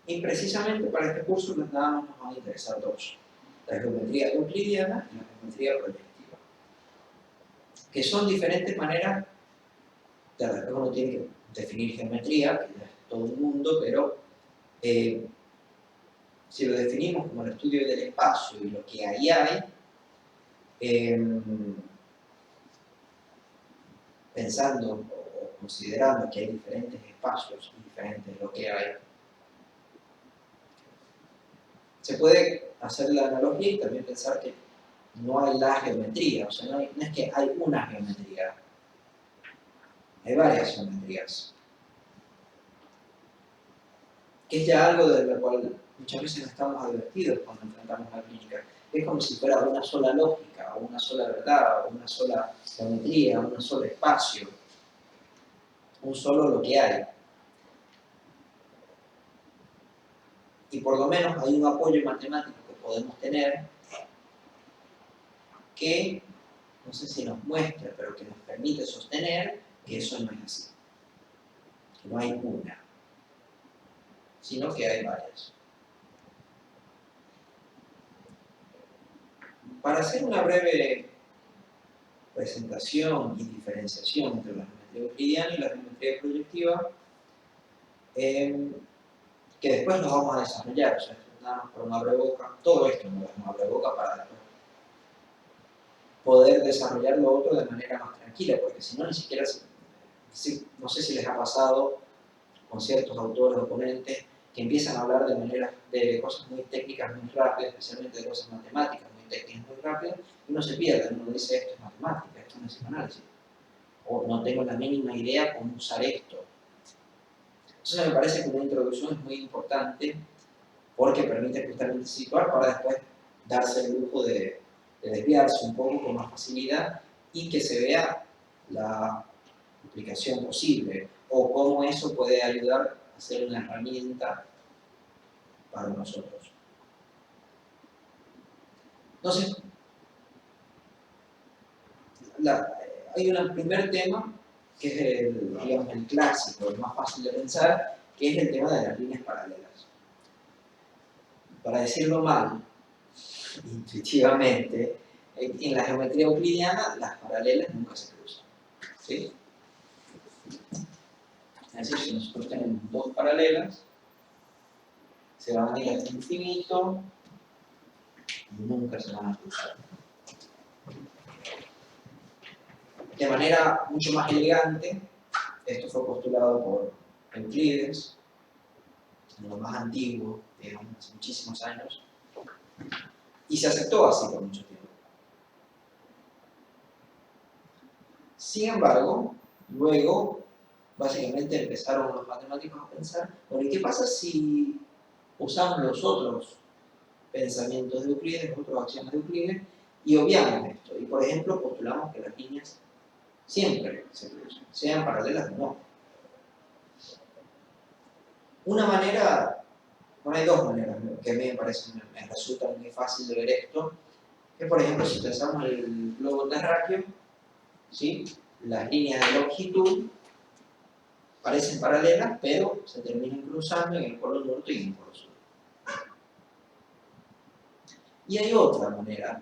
S1: Y precisamente para este curso nos van a interesar dos: la geometría euclidiana y la geometría proyectiva, que son diferentes maneras. Claro, después uno tiene que definir geometría, que ya es todo un mundo, pero si lo definimos como el estudio del espacio y lo que ahí hay, pensando o considerando que hay diferentes espacios y diferentes lo que hay, se puede hacer la analogía y también pensar que no hay la geometría, o sea, no es que hay una geometría, hay varias geometrías, que es ya algo de lo cual muchas veces no estamos advertidos cuando enfrentamos la clínica. Es como si fuera una sola lógica, o una sola verdad, o una sola geometría, un solo espacio, un solo lo que hay. Y por lo menos hay un apoyo matemático que podemos tener que, no sé si nos muestra, pero que nos permite sostener que eso no es así. Que no hay una, sino que hay varias. Para hacer una breve presentación y diferenciación entre la geometría euclidiana y la geometría proyectiva, que después nos vamos a desarrollar, o sea, nada más por una breboca, todo esto no es una breboca para después poder desarrollar lo otro de manera más tranquila, porque si no, ni siquiera, no sé si les ha pasado con ciertos autores o ponentes que empiezan a hablar de cosas muy técnicas muy rápidas, especialmente de cosas matemáticas muy técnicas muy rápidas, y uno se pierde, uno dice esto es matemática, esto no es psicoanálisis, o no tengo la mínima idea cómo usar esto. Entonces me parece que una introducción es muy importante porque permite justamente situar para después darse el lujo de desviarse un poco con más facilidad y que se vea la aplicación posible o cómo eso puede ayudar a ser una herramienta para nosotros. Entonces, hay un primer tema que es el clásico, el más fácil de pensar, que es el tema de las líneas paralelas. Para decirlo mal, intuitivamente, en la geometría euclidiana las paralelas nunca se cruzan. ¿Sí? Es decir, si nosotros tenemos dos paralelas, se van a ir hasta infinito y nunca se van a cruzar. De manera mucho más elegante, esto fue postulado por Euclides, en lo más antiguo, digamos, hace muchísimos años, y se aceptó así por mucho tiempo. Sin embargo, luego, básicamente empezaron los matemáticos a pensar, bueno, ¿y qué pasa si usamos los otros pensamientos de Euclides, los otros axiomas de Euclides, y obviamos esto? Y por ejemplo, postulamos que las líneas siempre se cruzan, sean paralelas o no. Una manera, bueno, hay dos maneras que a mí me resulta muy fácil de ver esto, que por ejemplo, si pensamos en el globo terráqueo, ¿sí? Las líneas de longitud parecen paralelas, pero se terminan cruzando en el polo norte y en el polo sur. Y hay otra manera,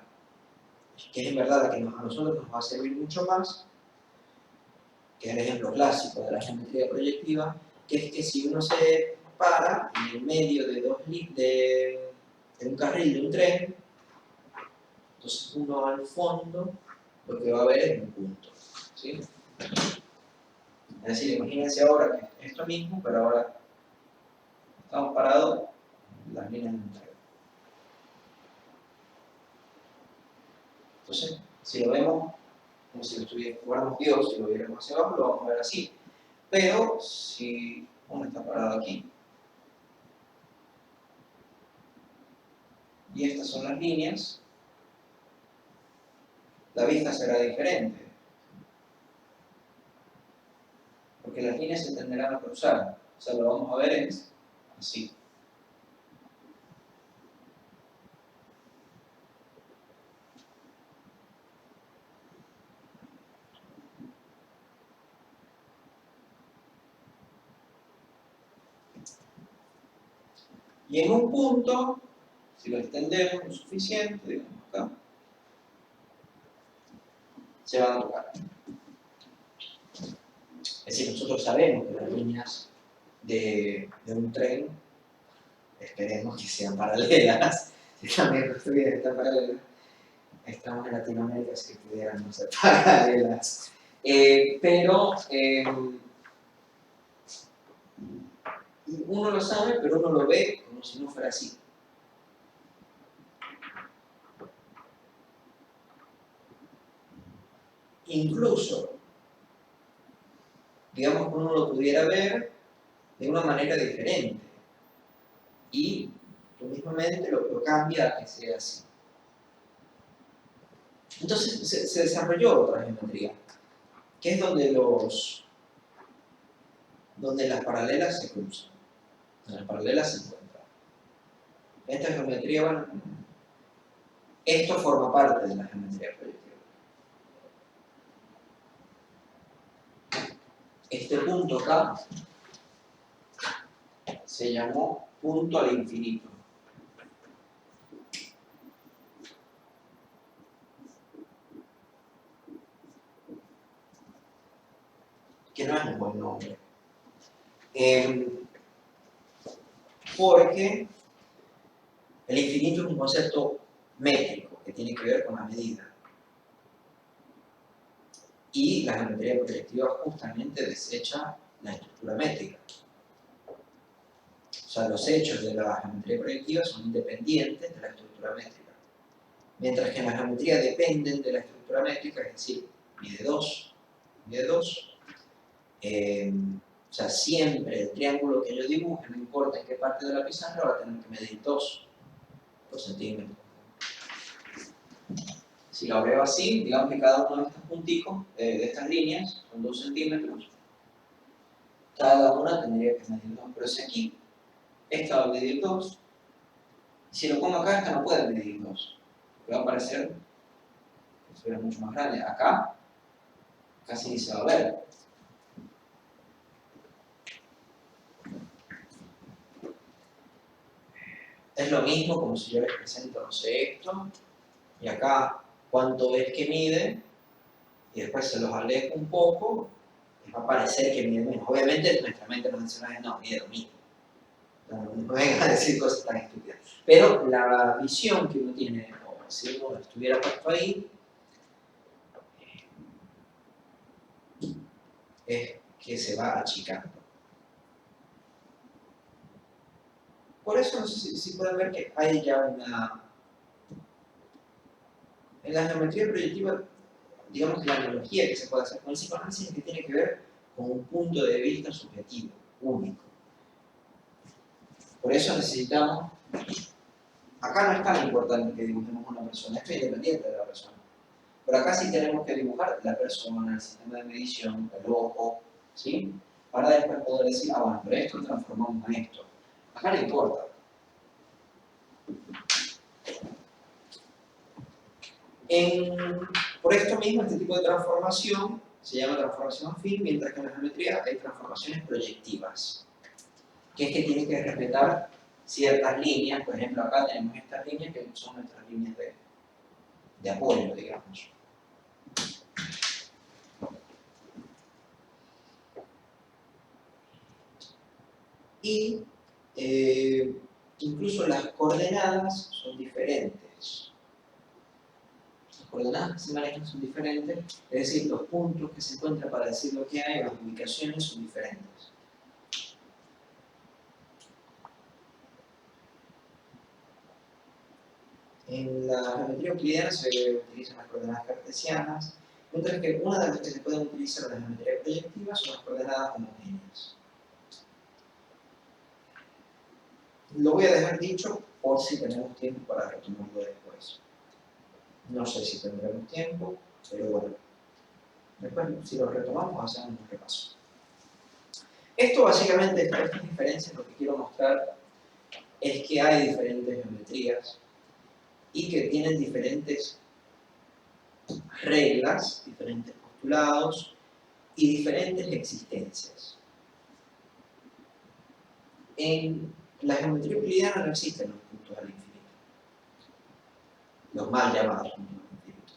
S1: que es en verdad la que a nosotros nos va a servir mucho más, que es el ejemplo clásico de la geometría proyectiva, que es que si uno se para en el medio de un carril de un tren, entonces uno al fondo lo que va a ver es un punto. ¿Sí? Es decir, imagínense ahora que esto mismo, pero ahora estamos parados en las líneas de un tren. Entonces, si lo vemos como si lo fuéramos Dios, si lo viéramos hacia abajo, lo vamos a ver así. Pero si uno está parado aquí, y estas son las líneas, la vista será diferente. Porque las líneas se tenderán a cruzar. O sea, lo vamos a ver es así. Y en un punto, si lo extendemos lo suficiente, digamos acá, se van a tocar. Es decir, nosotros sabemos que las líneas de un tren, esperemos que sean paralelas, si también construidas están paralelas, estamos en Latinoamérica, así que pudieran no ser paralelas. Pero uno lo sabe, pero uno lo ve como si no fuera así. Incluso, digamos que uno lo pudiera ver de una manera diferente y tu misma mente lo cambia a que sea así. Entonces se desarrolló otra geometría, que es donde las paralelas se cruzan, donde las paralelas se encuentran. Esta geometría, bueno, esto forma parte de la geometría proyectiva. Este punto acá se llamó punto al infinito. Que no es un buen nombre. Porque el infinito es un concepto métrico que tiene que ver con la medida. Y la geometría proyectiva justamente desecha la estructura métrica. O sea, los hechos de la geometría proyectiva son independientes de la estructura métrica. Mientras que en la geometría dependen de la estructura métrica, es decir, mide 2. O sea, siempre el triángulo que yo dibuje, no importa en qué parte de la pizarra, va a tener que medir 2 centímetros. Si lo veo así, digamos que cada uno de estos punticos, de estas líneas, son 2 centímetros. Cada una tendría que medir 2. Pero si aquí, esta va a medir 2. Si lo pongo acá, esta no puede medir 2. Va a parecer que fuera mucho más grande. Acá, casi ni se va a ver. Es lo mismo como si yo les presento, no sé, esto, y acá cuánto es que mide, y después se los alejo un poco, les va a parecer que mide menos. Obviamente nuestra mente nos dice, no, mide lo mismo. No vengan a decir cosas tan estúpidas. Pero la visión que uno tiene, o si uno estuviera puesto ahí, es que se va achicando. Por eso no sé si pueden ver que hay ya una... En la geometría proyectiva, digamos que la analogía que se puede hacer con el psicoanálisis es que tiene que ver con un punto de vista subjetivo, único. Por eso necesitamos... Acá no es tan importante que dibujemos una persona, esto es independiente de la persona. Pero acá sí tenemos que dibujar la persona, el sistema de medición, el ojo, ¿sí? Para después poder decir, bueno, pero esto lo transformamos en esto. Acá no importa. Por esto mismo, este tipo de transformación se llama transformación afín, mientras que en la geometría hay transformaciones proyectivas, que es que tienen que respetar ciertas líneas. Por ejemplo, acá tenemos estas líneas que son nuestras líneas de apoyo, digamos. Y incluso las coordenadas son diferentes. Las coordenadas que se manejan son diferentes, es decir, los puntos que se encuentran para decir lo que hay, las ubicaciones son diferentes. En la geometría euclidiana se utilizan las coordenadas cartesianas, Mientras que una de las que se pueden utilizar en la geometría proyectiva son las coordenadas homogéneas. Lo voy a dejar dicho por si tenemos tiempo para retomarlo después. No sé si tendremos tiempo, pero bueno. Después, si lo retomamos, hacemos un repaso. Esto básicamente, estas diferencias, lo que quiero mostrar es que hay diferentes geometrías y que tienen diferentes reglas, diferentes postulados y diferentes existencias. En la geometría euclidiana no existen los puntos al infinito, los mal llamados puntos al infinito,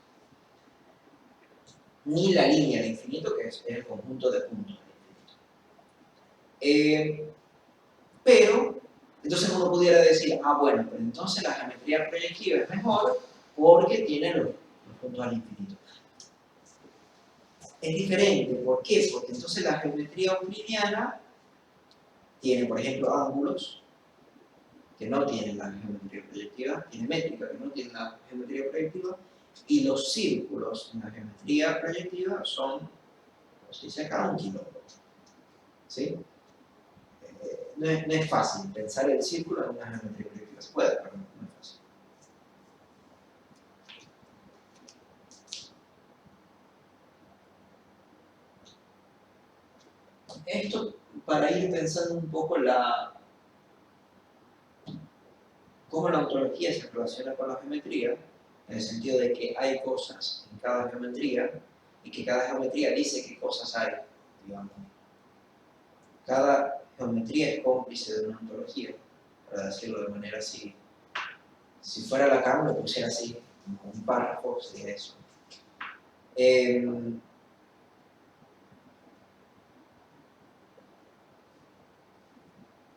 S1: ni la línea al infinito, que es el conjunto de puntos al infinito. Pero, entonces uno pudiera decir, ah bueno, pero entonces la geometría proyectiva es mejor porque tiene los puntos al infinito. Es diferente, ¿por qué? Porque entonces la geometría euclidiana tiene, por ejemplo, ángulos que no tienen la geometría proyectiva, tiene métrica que no tiene la geometría proyectiva, y los círculos en la geometría proyectiva son, como se dice acá, un quilombo. ¿Sí? No es fácil pensar el círculo en una geometría proyectiva. Se puede, pero no es fácil. Esto para ir pensando un poco cómo la ontología se relaciona con la geometría, en el sentido de que hay cosas en cada geometría y que cada geometría dice qué cosas hay, digamos. Cada geometría es cómplice de una ontología, para decirlo de manera así. Si fuera Lacan, lo pusiera así, como un párrafo, sería eso. E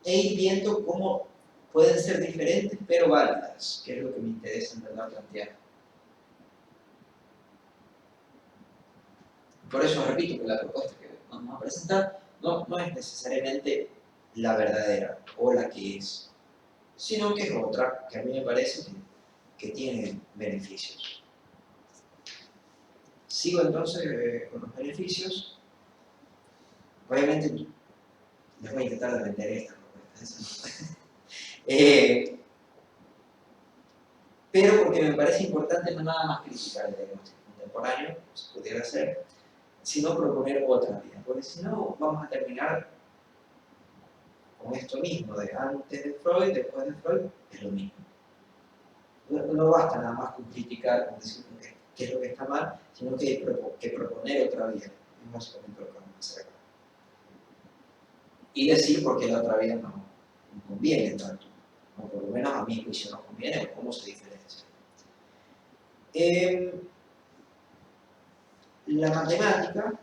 S1: ir viendo cómo pueden ser diferentes pero válidas, que es lo que me interesa en verdad plantear. Por eso repito que la propuesta que vamos a presentar no es necesariamente la verdadera o la que es, sino que es otra que a mí me parece que tiene beneficios. Sigo entonces con los beneficios. Obviamente les voy a intentar defender esta propuesta. Pero porque me parece importante no nada más criticar el diagnóstico contemporáneo, como se pudiera hacer, sino proponer otra vía. Porque si no, vamos a terminar con esto mismo, de antes de Freud, después de Freud, es lo mismo. No basta nada más con criticar, con decir qué es lo que está mal, sino que proponer otra vía. Es básicamente lo que vamos a hacer acá. Y decir por qué la otra vía no conviene tanto, o por lo menos a mi juicio no conviene, o cómo se diferencia. La matemática,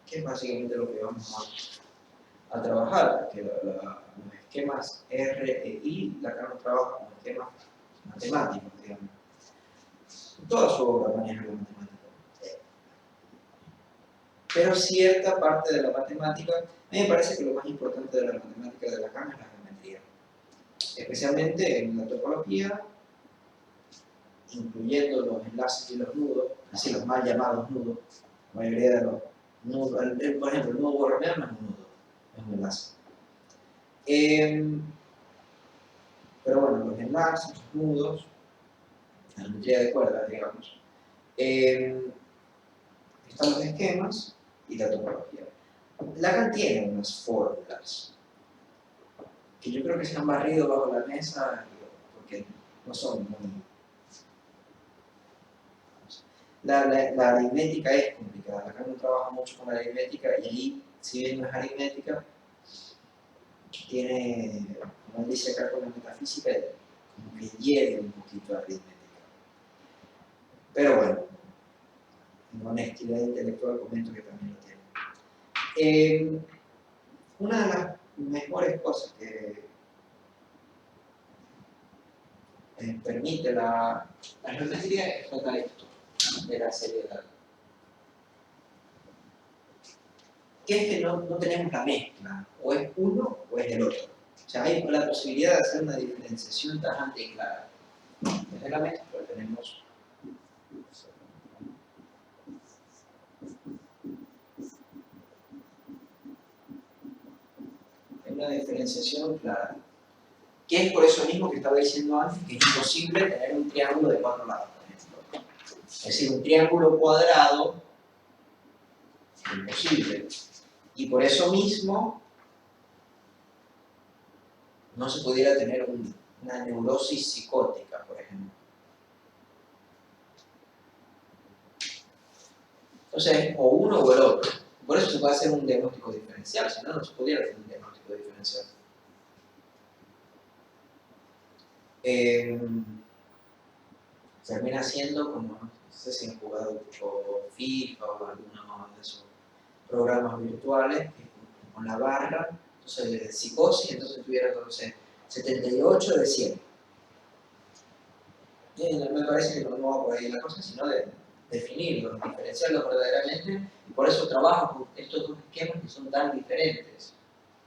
S1: que es básicamente lo que vamos a trabajar, porque los esquemas R e I, Lacan los trabaja como esquemas matemáticos, digamos. Toda su obra maneja la matemática. Pero cierta parte de la matemática, a mí me parece que lo más importante de la matemática de Lacan es la geometría. Especialmente en la topología, incluyendo los enlaces y los nudos, así los mal llamados nudos, la mayoría de los nudos, por ejemplo, el nudo borromeano no es un nudo, es un enlace. Pero bueno, los enlaces, los nudos, la geometría de cuerdas, digamos, están los esquemas y la topología. Lacan tiene unas fórmulas que yo creo que se han barrido bajo la mesa porque no son muy... La aritmética es complicada, Lacan no trabaja mucho con la aritmética y ahí, si bien no es aritmética, tiene, como él dice acá con la metafísica, como que hiere un poquito la aritmética. Pero bueno, en honestidad intelectual comento que también lo tiene. Una de las mejores cosas que permite la geometría es tratar esto de la seriedad. Que es que no tenemos la mezcla, o es uno o es el otro. O sea, hay la posibilidad de hacer una diferenciación tajante y clara. Desde la mezcla tenemos diferenciación clara. Que es por eso mismo que estaba diciendo antes que es imposible tener un triángulo de 4 lados, por ejemplo. Es decir, un triángulo cuadrado es imposible. Y por eso mismo no se pudiera tener una neurosis psicótica, por ejemplo. Entonces, o uno o el otro. Por eso se puede hacer un diagnóstico diferencial, si no, no se pudiera hacer un diagnóstico diferencial. Termina siendo como, no sé si han jugado tipo FIFA o alguno de esos programas virtuales con la barra, entonces de psicosis, entonces tuviera, entonces, 78 de 100. Y me parece que no va por ahí la cosa, sino de definirlo, diferenciarlo verdaderamente, y por eso trabajo con estos dos esquemas que son tan diferentes,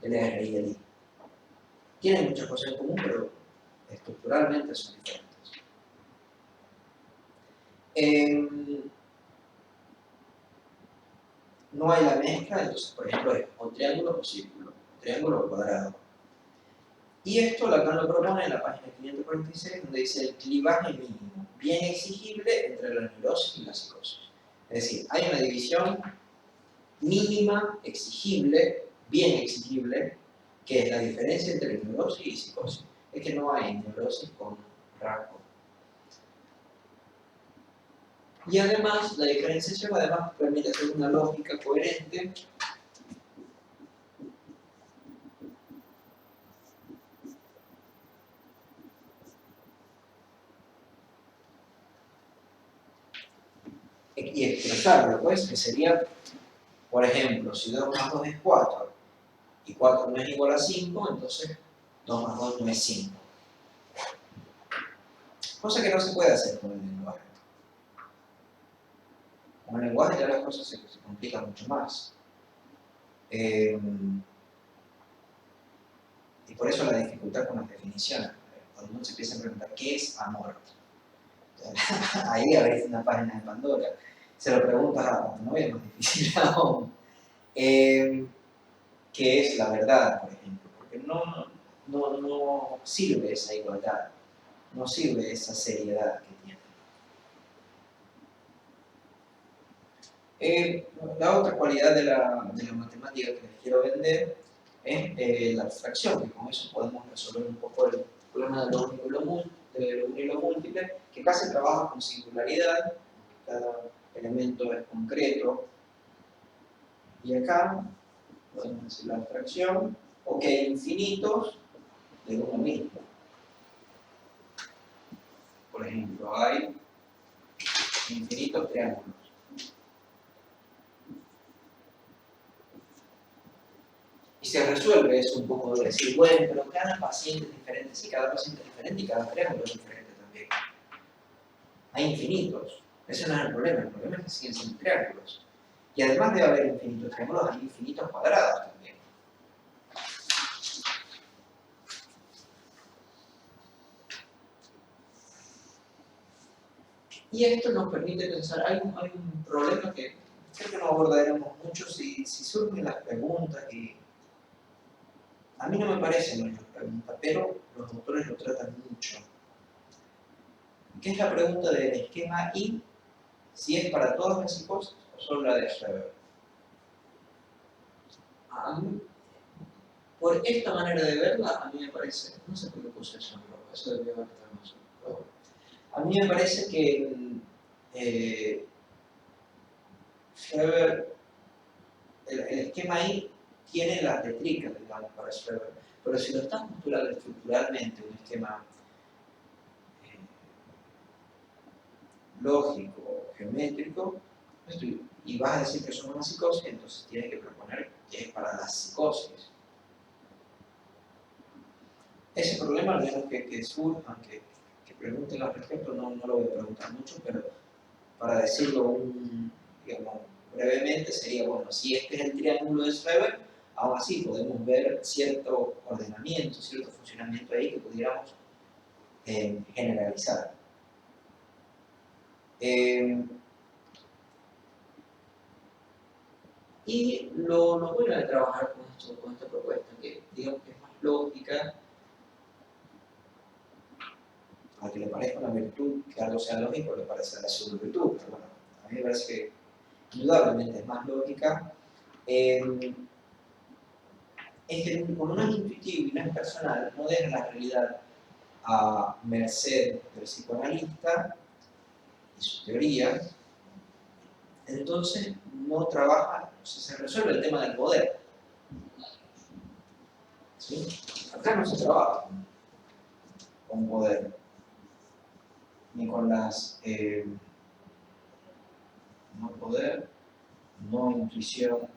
S1: el R y el I. Tienen muchas cosas en común, pero estructuralmente son diferentes. No hay la mezcla, entonces, por ejemplo, es o triángulo o círculo, o triángulo o cuadrado. Y esto Lacan lo propone en la página 546, donde dice el clivaje mínimo, bien exigible entre la neurosis y la psicosis. Es decir, hay una división mínima, exigible, bien exigible, que es la diferencia entre neurosis y psicosis. Es que no hay neurosis con rasgo. Y además, la diferenciación además permite hacer una lógica coherente y expresarlo, pues, que sería, por ejemplo, si 2 más 2 es 4 y 4 no es igual a 5, entonces 2 más 2 no es 5. Cosa que no se puede hacer con el lenguaje. Con el lenguaje ya las cosas se complican mucho más. Y por eso la dificultad con las definiciones. Cuando uno se empieza a preguntar ¿qué es amor? Ahí abrís una página de Pandora. Se lo preguntas a tu novia, es más difícil aún. ¿Qué es la verdad, por ejemplo? Porque no sirve esa igualdad, no sirve esa seriedad que tiene. La otra cualidad de la matemática que les quiero vender es la abstracción, que con eso podemos resolver un poco el problema de lo único y lo múltiple, que casi trabaja con singularidad, cada elemento es concreto, y acá podemos decir la abstracción, o que hay infinitos de uno mismo. Por ejemplo, hay infinitos triángulos. Y se resuelve eso un poco de decir, bueno, pero cada paciente es diferente, sí, cada paciente es diferente y cada triángulo es diferente también. Hay infinitos. Ese no es el problema es que siguen siendo triángulos. Y además de haber infinitos triángulos, hay infinitos cuadrados también. Y esto nos permite pensar, hay un problema que creo que no abordaremos mucho si surgen las preguntas y a mí no me parece nuestra pregunta, pero los autores lo tratan mucho. ¿Qué es la pregunta del esquema I? Si es para todas las psicosis o solo la de Schreber. A mí, por esta manera de verla, a mí me parece, no sé por qué puse eso en rojo, eso debió haber estado más rojo. A mí me parece que Schreber, el esquema I tiene las letricas, digamos, para Schreber, pero si lo estás postulando estructuralmente, un esquema lógico, geométrico, y vas a decir que son una psicosis, entonces tienes que proponer que es para las psicosis. Ese problema, al menos que surjan, que pregunten al respecto, no lo voy a preguntar mucho, pero para decirlo digamos, brevemente, sería, bueno, si este es el triángulo de Schreber, aún así podemos ver cierto ordenamiento, cierto funcionamiento ahí que pudiéramos generalizar. Y lo bueno de trabajar con esta propuesta, que digamos que es más lógica, a que le parezca una virtud que algo sea lógico, le parece la segunda virtud, pero bueno, a mí me parece que indudablemente es más lógica. Es que como no es intuitivo y no es personal, no deja la realidad a merced del psicoanalista y su teoría, entonces no trabaja, o sea, se resuelve el tema del poder. ¿Sí? Acá no se trabaja con poder, ni con las no poder, no intuición,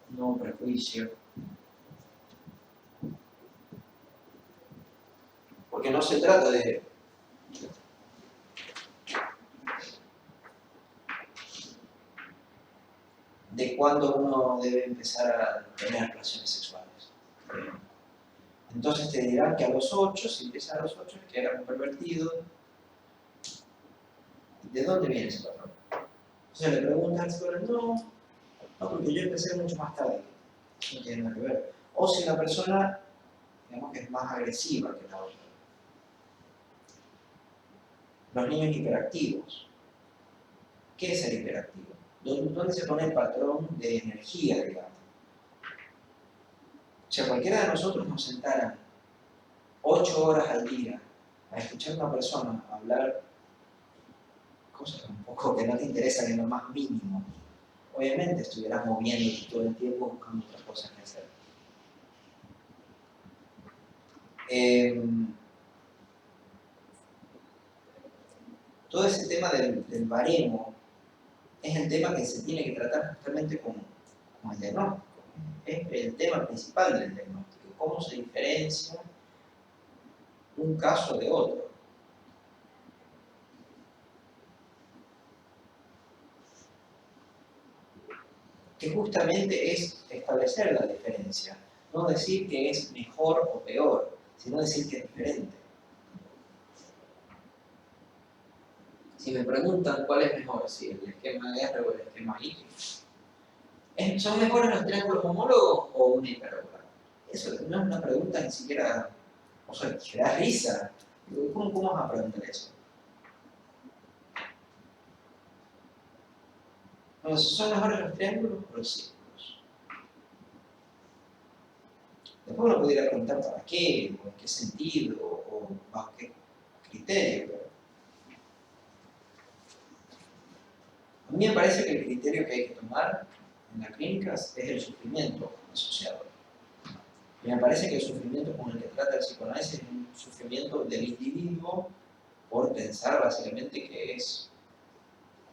S1: no prejuicio, porque no se trata de cuándo uno debe empezar a tener relaciones sexuales. Entonces te dirán que a los 8, si empieza a los 8, es que era un pervertido. ¿De dónde viene ese patrón? Entonces le preguntan al psicólogo, no, porque yo empecé mucho más tarde. No tiene nada que ver. O si la persona, digamos que es más agresiva que la otra. Los niños hiperactivos. ¿Qué es el hiperactivo? ¿Dónde se pone el patrón de energía, digamos? O sea, cualquiera de nosotros nos sentara 8 horas al día a escuchar a una persona hablar cosas un poco que no te interesan en lo más mínimo. Obviamente estuvieras moviéndote todo el tiempo buscando otras cosas que hacer. Todo ese tema del baremo es el tema que se tiene que tratar justamente como el diagnóstico. Es el tema principal del diagnóstico, cómo se diferencia un caso de otro. Que justamente es establecer la diferencia, no decir que es mejor o peor, sino decir que es diferente. Si me preguntan cuál es mejor, si el esquema R o el esquema Y, ¿son mejores los triángulos homólogos o una hiperbóla? Eso no es una pregunta ni siquiera, o sea, que da risa. ¿Cómo vas a preguntar eso? Entonces, ¿son mejores los triángulos o los círculos? Después uno pudiera preguntar para qué, o en qué sentido, o bajo qué criterio. Pero a mí me parece que el criterio que hay que tomar en las clínicas es el sufrimiento asociado. Y me parece que el sufrimiento con el que trata el psicoanálisis es un sufrimiento del individuo por pensar básicamente que es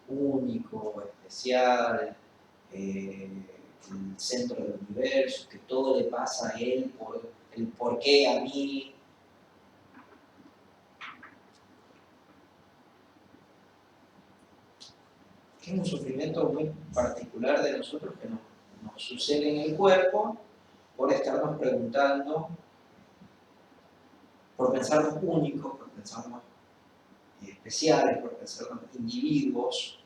S1: único, especial, el centro del universo, que todo le pasa a él por el por qué a mí. Que es un sufrimiento muy particular de nosotros que nos sucede en el cuerpo por estarnos preguntando, por pensarnos únicos, por pensarnos especiales, por pensarnos individuos.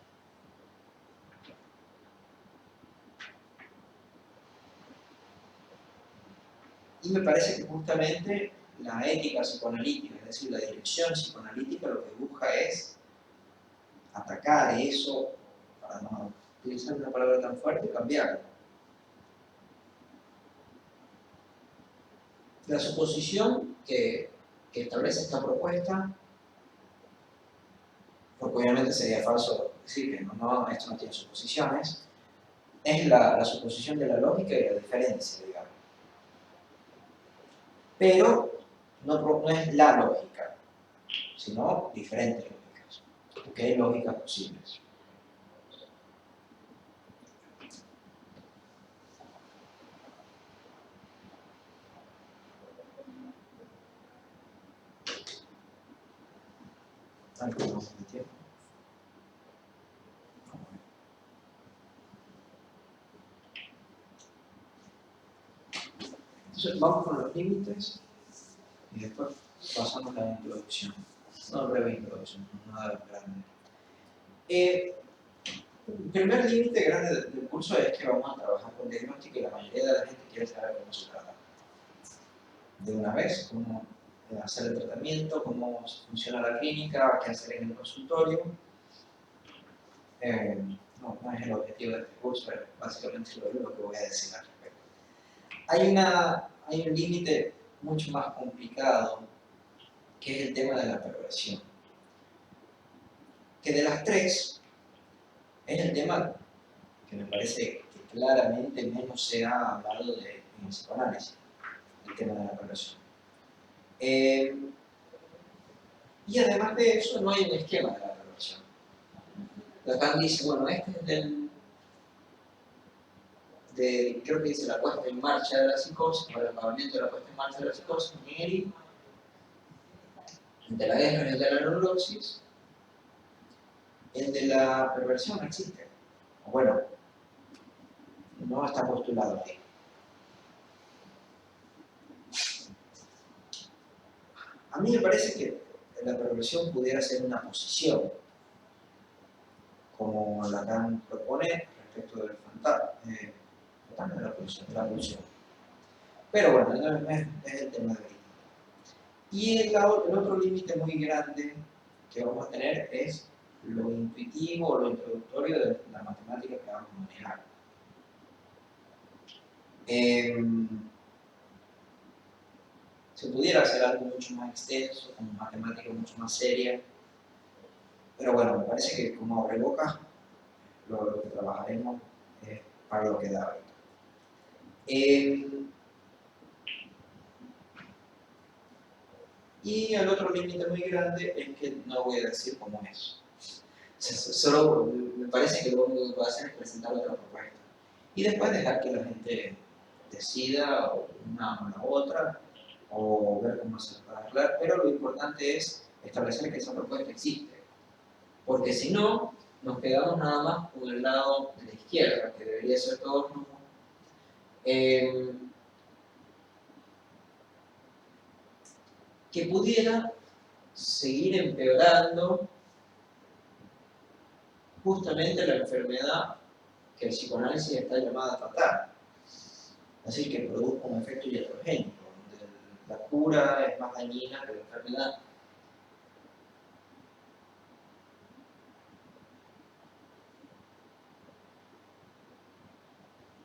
S1: Y me parece que justamente la ética psicoanalítica, es decir, la dirección psicoanalítica, lo que busca es atacar eso, para no utilizar una palabra tan fuerte, cambiarlo. La suposición que establece esta propuesta, porque obviamente sería falso decir que esto no tiene suposiciones, es la suposición de la lógica y la diferencia, digamos. Pero no es la lógica, sino diferentes lógicas, porque hay lógicas posibles. ¿Algo más de tiempo? Entonces vamos con los límites y después pasamos a la introducción. Una breve introducción, nada grande. el primer límite grande del curso es que vamos a trabajar con diagnóstico y la mayoría de la gente quiere saber cómo se trata. De una vez, cómo hacer el tratamiento, cómo funciona la clínica, qué hacer en el consultorio. No es el objetivo de este curso, pero básicamente lo que voy a decir al respecto. Hay un límite mucho más complicado, que es el tema de la perversión. Que de las tres, es el tema que me parece que claramente menos se ha hablado en el psicoanálisis, el tema de la perversión. Y además de eso, no hay un esquema de la perversión. Lacan dice, bueno, este es creo que dice la puesta en marcha de la psicosis, o el acabamiento de la puesta en marcha de la psicosis, Neri, el de la guerra y el de la neurosis. El de la perversión no existe. O bueno, no está postulado ahí. A mí me parece que la perversión pudiera ser una posición, como Lacan propone respecto del fantasma de la pulsión. Pero bueno, es el tema de ahorita. Y el otro límite muy grande que vamos a tener es lo intuitivo o lo introductorio de la matemática que vamos a manejar. Se pudiera hacer algo mucho más extenso, con matemática mucho más seria, pero bueno, me parece que como abre boca, lo que trabajaremos es para lo que da ahorita. Y el otro límite muy grande es que no voy a decir cómo es. Solo me parece que lo único que puedo hacer es presentar otra propuesta. Y después dejar que la gente decida una o la otra, o ver cómo se puede arreglar. Pero lo importante es establecer que esa propuesta existe. Porque si no, nos quedamos nada más con el lado de la izquierda, que debería ser todo nuevo. Que pudiera seguir empeorando justamente la enfermedad que el psicoanálisis está llamado a tratar. Así que produzca un efecto iatrogénico, donde la cura es más dañina que la enfermedad.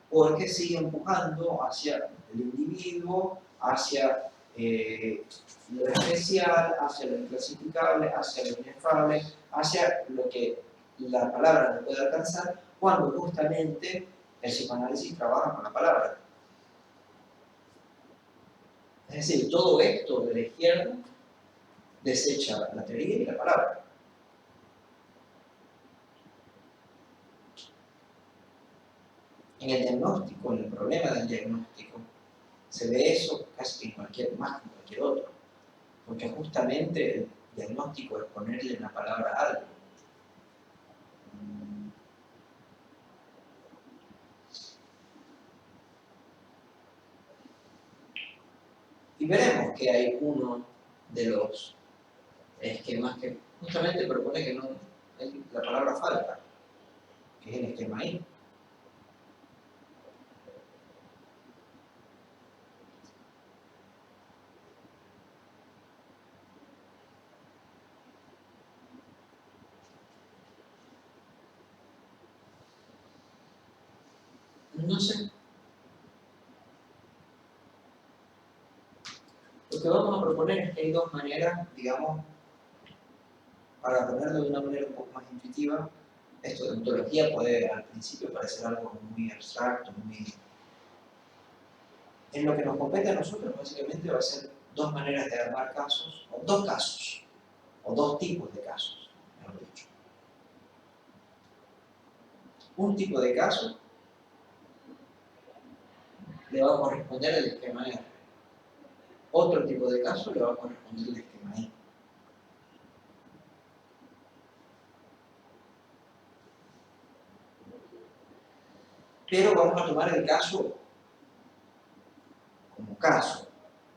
S1: Porque sigue empujando hacia el individuo, hacia lo especial, hacia lo inclasificable, hacia lo inefable, hacia lo que la palabra no puede alcanzar, cuando justamente el psicoanálisis trabaja con la palabra. Es decir, todo esto de la izquierda desecha la teoría y la palabra. En el diagnóstico, en el problema del diagnóstico, se ve eso casi que más que en cualquier otro. Porque justamente el diagnóstico es ponerle una palabra a algo. Y veremos que hay uno de los esquemas que justamente propone que no la palabra falta, que es el esquema I. No sé. Lo que vamos a proponer es que hay dos maneras, digamos, para ponerlo de una manera un poco más intuitiva. Esto de ontología puede al principio parecer algo muy abstracto, muy... En lo que nos compete a nosotros básicamente va a ser dos maneras de armar casos, o dos tipos de casos, mejor dicho. Un tipo de caso le va a corresponder el esquema R. Otro tipo de caso le va a corresponder el esquema I. Pero vamos a tomar el caso como caso,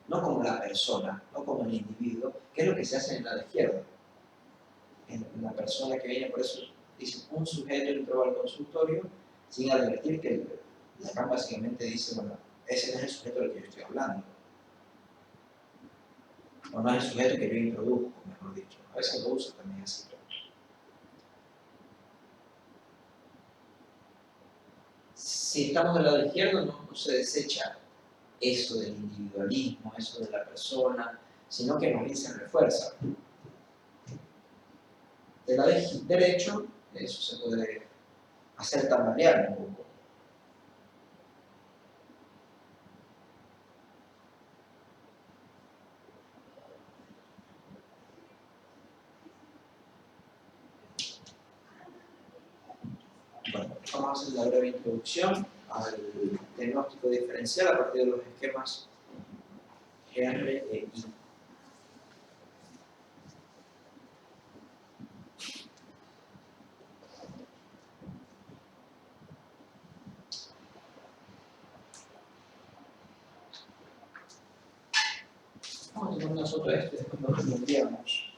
S1: no como la persona, no como el individuo, que es lo que se hace en la izquierda. En la persona que viene, por eso dice un sujeto entró al consultorio sin advertir que Lacan básicamente dice, bueno, ese no es el sujeto del que yo estoy hablando. O no es el sujeto que yo introduzco, mejor dicho. A veces lo uso también así. Si estamos del lado izquierdo, no se desecha eso del individualismo, eso de la persona, sino que más bien se refuerza. Del lado derecho, eso se puede hacer tambalear un poco. Bueno, vamos a hacer la breve introducción al diagnóstico diferencial a partir de los esquemas R e I. Vamos a tomar una foto de este, después nos lo enviamos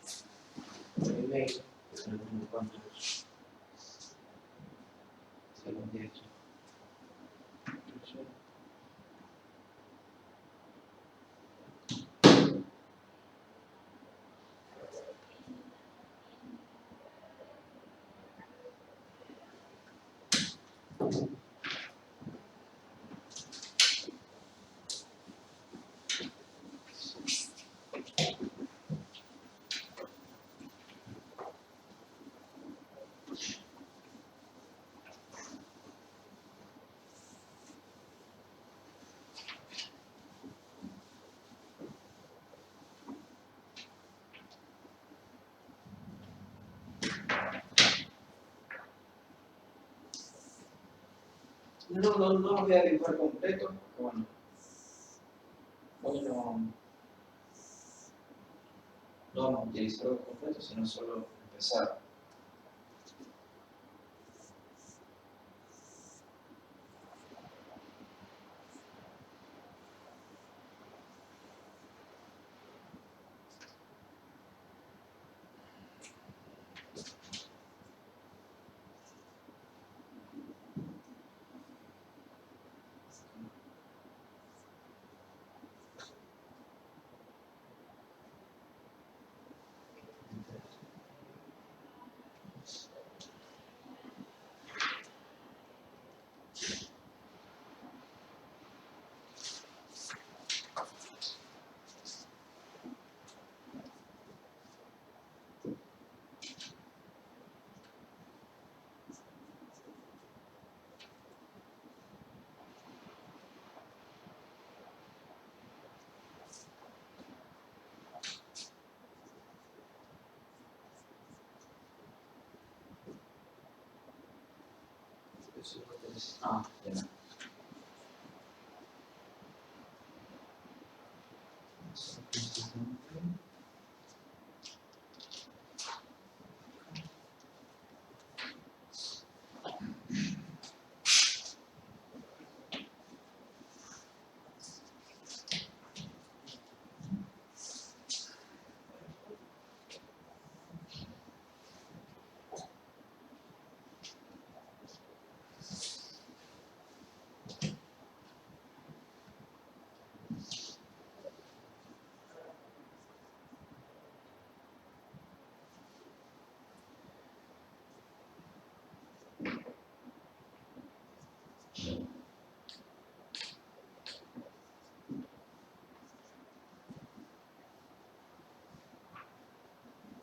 S1: por email, que son unos cuantos segundos de esto. No los voy a dibujar completo, porque bueno, hoy no vamos a utilizarlos completos, sino solo empezar. Ah, ya.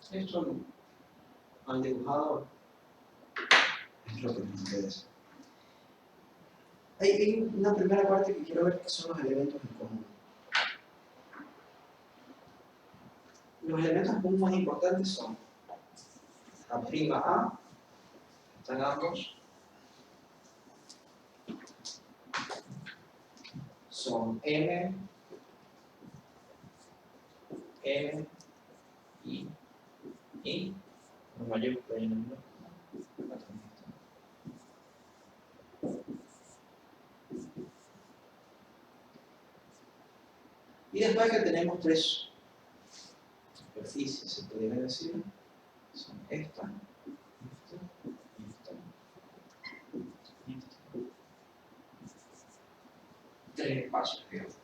S1: Esto al dibujado es lo que nos interesa. Hay una primera parte que quiero ver que son los elementos en común. Los elementos en común más importantes son la prima A, están ambos, son M, I, con mayúscula y en número. Y después que tenemos tres superficies, se podría decir, son esta, tres espacios, digamos.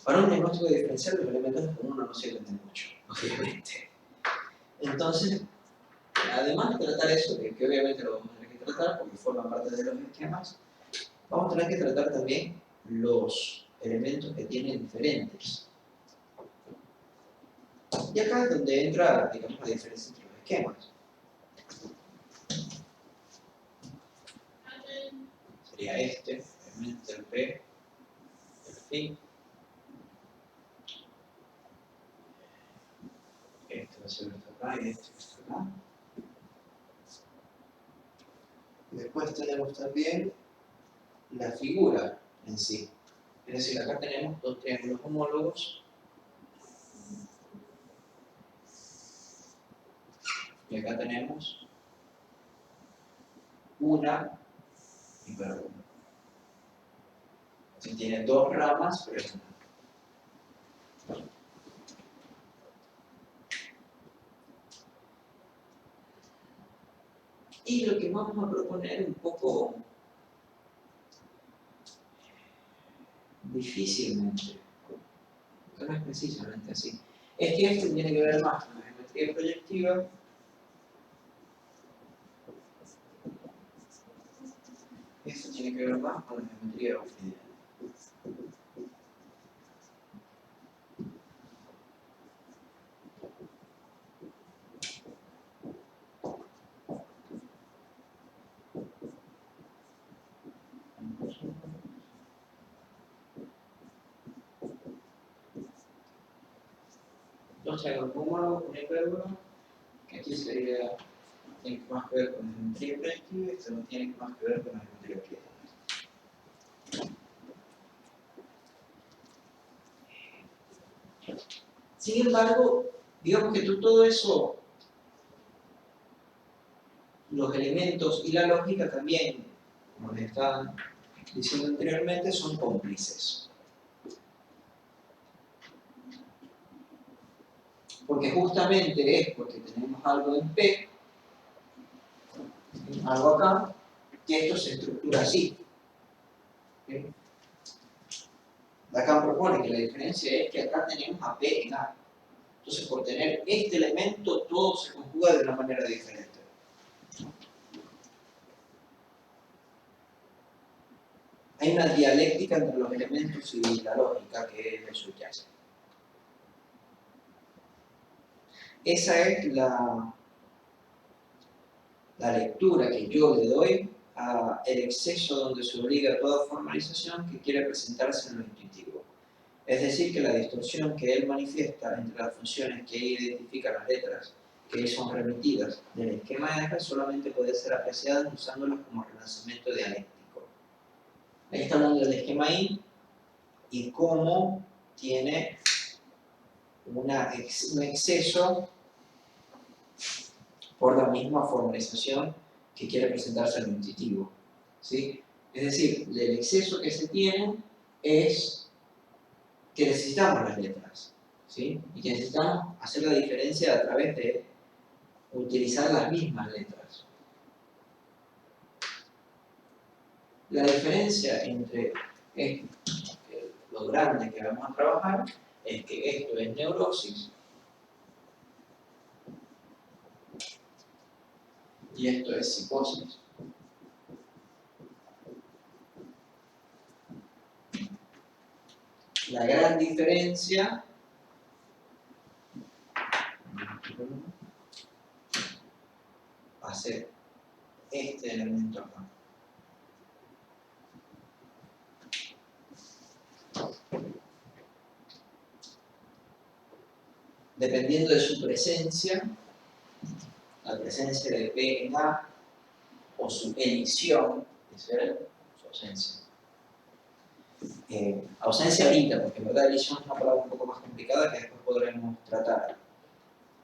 S1: Para un diagnóstico diferencial, los elementos de común no se venden mucho, obviamente. Entonces, además de tratar eso, que obviamente lo vamos a tener que tratar porque forman parte de los esquemas, vamos a tener que tratar también los elementos que tienen diferentes. Y acá es donde entra, digamos, la diferencia entre los esquemas. Sería este, elemento del P, el phi. Este va a ser esto acá y este acá. Y después tenemos también la figura en sí. Es decir, acá tenemos dos triángulos homólogos y acá tenemos una hipérbola. Si tiene dos ramas, pero es una. Y lo que vamos a proponer un poco difícilmente, porque no es precisamente así, es que esto tiene que ver más con la geometría proyectiva esto tiene que ver más con la geometría euclidiana. Dos triángulos homólogos, una hipérbola, que aquí sería, tiene más que ver con la geometría proyectiva, esto no tiene más que ver con la geometría euclidiana. Sin embargo, digamos que todo eso, los elementos y la lógica también, como les estaba diciendo anteriormente, son cómplices. Porque justamente es porque tenemos algo en P, algo acá, que esto se estructura así. ¿Okay? Lacan propone que la diferencia es que acá tenemos a P en A. Entonces, por tener este elemento, todo se conjuga de una manera diferente. Hay una dialéctica entre los elementos y la lógica que es lo subyace. Esa es la lectura que yo le doy al exceso donde se obliga a toda formalización que quiere presentarse en lo intuitivo. Es decir, que la distorsión que él manifiesta entre las funciones que identifican las letras que son remitidas del esquema R solamente puede ser apreciada usándolas como relanzamiento dialéctico. Ahí está hablando del esquema I y cómo tiene un exceso por la misma formalización que quiere presentarse en lo intuitivo. ¿Sí? Es decir, el exceso que se tiene es que necesitamos las letras, ¿sí? Y que necesitamos hacer la diferencia a través de utilizar las mismas letras. La diferencia entre lo grande que vamos a trabajar es que esto es neurosis y esto es psicosis. La gran diferencia va a ser este elemento acá. Dependiendo de su presencia, la presencia de P en A o su elisión, su ausencia. Ausencia ahorita, porque en verdad elisión es una palabra un poco más complicada que después podremos tratar.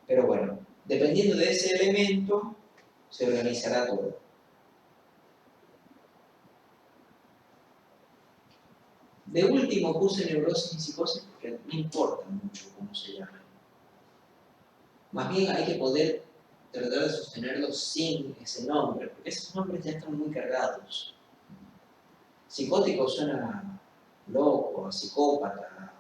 S1: Pero bueno, dependiendo de ese elemento, se organizará todo. De último puse neurosis y psicosis porque no importa mucho cómo se llaman. Más bien hay que poder tratar de sostenerlo sin ese nombre, porque esos nombres ya están muy cargados. Psicótico suena loco, psicópata.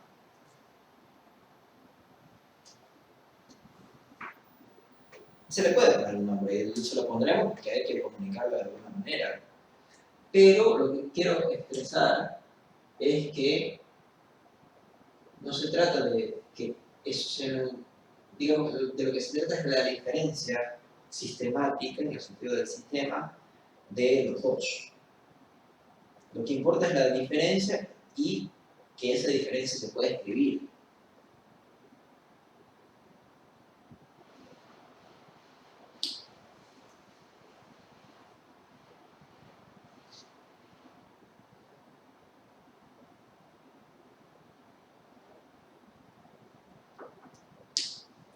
S1: Se le puede poner un nombre, y se lo pondremos porque hay que comunicarlo de alguna manera. Pero lo que quiero expresar es que no se trata de que eso sea, digamos, de lo que se trata es de la diferencia sistemática, en el sentido del sistema, de los dos. Lo que importa es la diferencia y que esa diferencia se pueda escribir.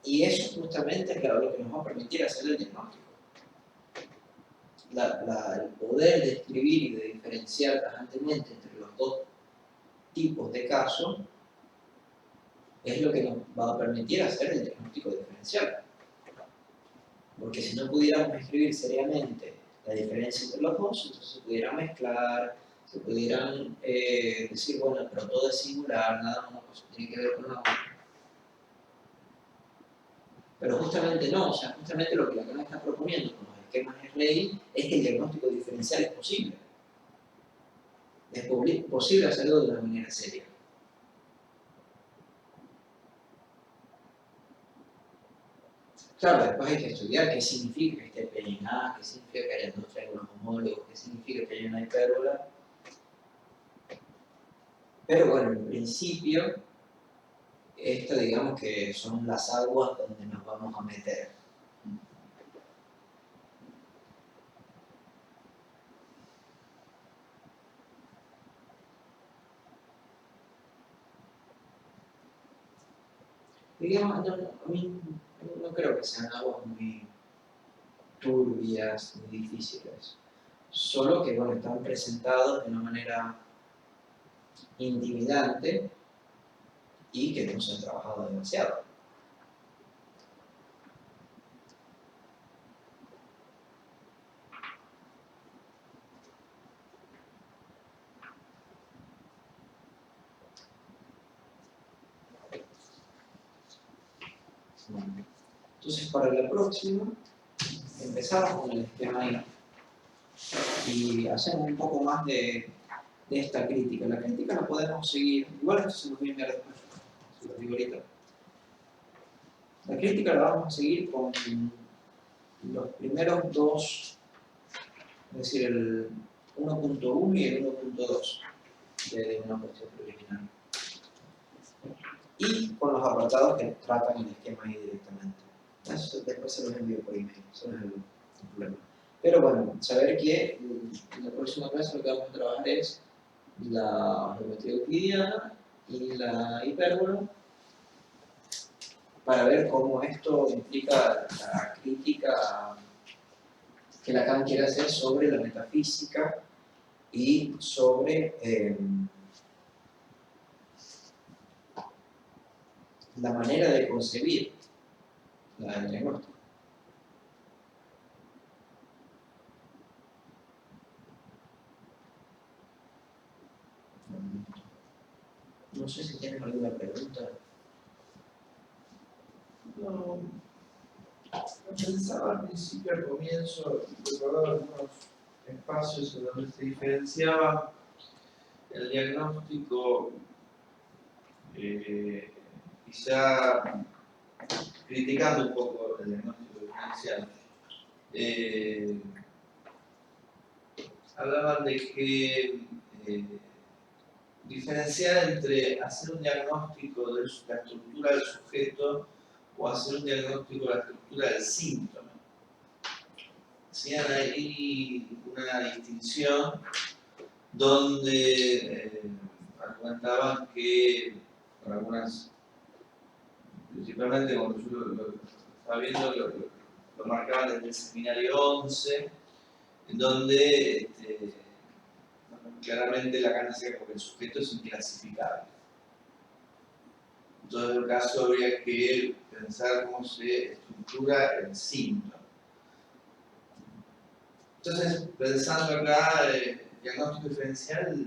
S1: Y eso justamente es lo que nos va a permitir hacer el diagnóstico. El poder de escribir y de diferenciar tajantemente entre los dos tipos de casos es lo que nos va a permitir hacer el diagnóstico diferencial. Porque si no pudiéramos escribir seriamente la diferencia entre los dos, entonces se pudiera mezclar, se pudieran decir, bueno, pero todo es singular, nada una cosa tiene que ver con la otra. Pero justamente no, o sea, justamente lo que Lacan está proponiendo con los esquemas RI es que el diagnóstico diferencial es posible. Es posible hacerlo de una manera seria. Claro, después hay que estudiar qué significa que esté P en A, qué significa que haya dos triángulos homólogos, qué significa que haya una hipérbola. Pero bueno, en principio, esto digamos que son las aguas donde nos vamos a meter. Digamos, a mí no creo que sean aguas muy turbias, muy difíciles. Solo que, bueno, están presentados de una manera intimidante y que no se han trabajado demasiado. Entonces, para la próxima, empezamos con el esquema I y hacemos un poco más de esta crítica. La crítica la podemos seguir, igual esto se nos viene a después, se lo digo ahorita. La crítica la vamos a seguir con los primeros dos, es decir, el 1.1 y el 1.2 de una cuestión preliminar. Y con los apartados que tratan el esquema I directamente. Eso después se los envío por email, eso no es el problema. Pero bueno, saber que en la próxima clase lo que vamos a trabajar es la geometría euclidiana y la hipérbola para ver cómo esto implica la crítica que Lacan quiere hacer sobre la metafísica y sobre la manera de concebir el diagnóstico. No sé si tienen alguna pregunta.
S2: No, pensaba al principio, al comienzo, recordaba algunos espacios en donde se diferenciaba el diagnóstico, quizá criticando un poco el diagnóstico diferencial. Hablaban de que diferenciar entre hacer un diagnóstico de la estructura del sujeto o hacer un diagnóstico de la estructura del síntoma. Hacían ahí una distinción donde argumentaban que, con algunas, principalmente cuando yo lo estaba viendo, lo marcaban desde el seminario 11, en donde claramente Lacan decía que el sujeto es inclasificable. En todo caso habría que pensar cómo se estructura el síntoma. Entonces, pensando acá, diagnóstico diferencial,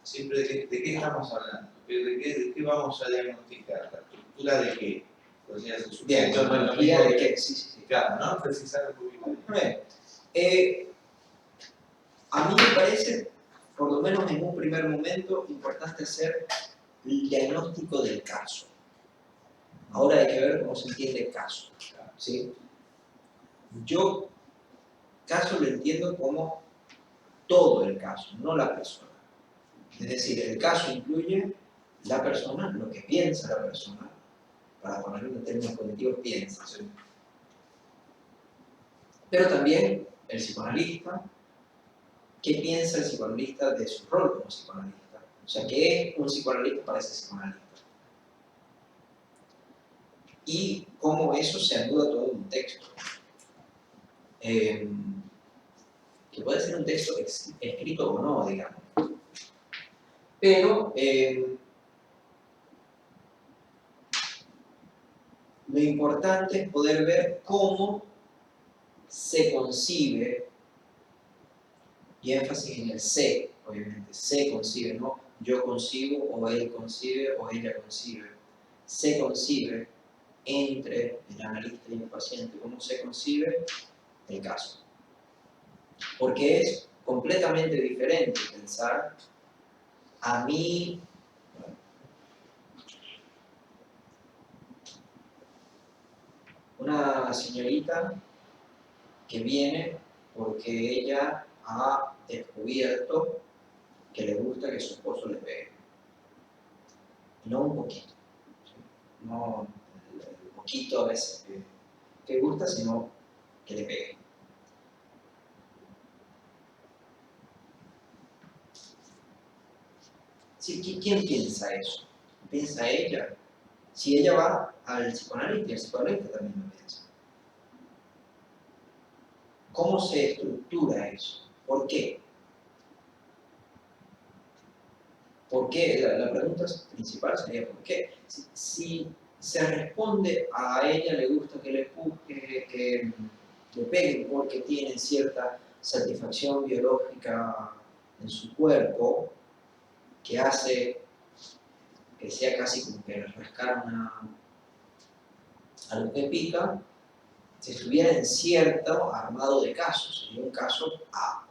S2: siempre de qué estamos hablando, de qué vamos a diagnosticar, la estructura de qué. Podría ser su
S1: Bien, metodología de qué, sí.
S2: Claro, ¿no? Precisar un poquito.
S1: A mí me parece, por lo menos en un primer momento, importante hacer el diagnóstico del caso. Ahora hay que ver cómo se entiende el caso, ¿sí? Yo caso lo entiendo como todo el caso, no la persona. Es decir, el caso incluye la persona, lo que piensa la persona, para ponerlo en términos cognitivos, piensa. ¿Sí? Pero también el psicoanalista, qué piensa el psicoanalista de su rol como psicoanalista. O sea, qué es un psicoanalista para ese psicoanalista. Y cómo eso se anuda todo en un texto. Que puede ser un texto escrito o no, digamos. Pero lo importante es poder ver cómo se concibe, y énfasis en el se, obviamente, se concibe, no yo concibo, o él concibe, o ella concibe. Se concibe entre el analista y el paciente, cómo se concibe el caso. Porque es completamente diferente pensar a mí. Una señorita que viene porque ella ha descubierto que le gusta que su esposo le pegue. No un poquito. ¿Sí? No el poquito a veces que gusta, sino que le pegue. Sí, ¿quién piensa eso? ¿Piensa ella? Si ella va al psicoanalista, el psicoanalista también lo piensa. ¿Cómo se estructura eso? ¿Por qué? ¿Por qué? La pregunta principal sería ¿por qué? Si se responde a ella le gusta que le empuje, que le peguen porque tiene cierta satisfacción biológica en su cuerpo que hace que sea casi como que rascar algo que pica, si estuviera en cierto armado de casos, sería un caso A,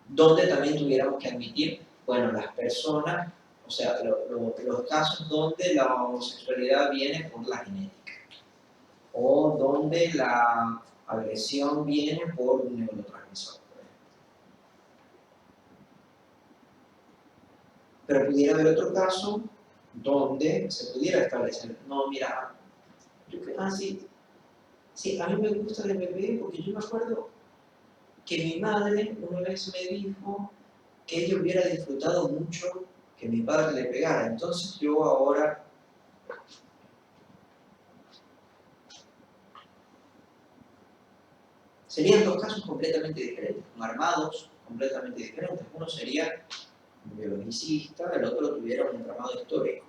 S1: donde también tuviéramos que admitir, bueno, las personas, o sea, los casos donde la homosexualidad viene por la genética, o donde la agresión viene por un neurotransmisor. Pero pudiera haber otro caso donde se pudiera establecer, no, mira, sí, a mí me gusta el bebé porque yo me acuerdo que mi madre una vez me dijo que ella hubiera disfrutado mucho que mi padre le pegara, entonces yo ahora serían dos casos completamente diferentes, armados completamente diferentes. Uno sería un biologicista, el otro tuviera un entramado histórico.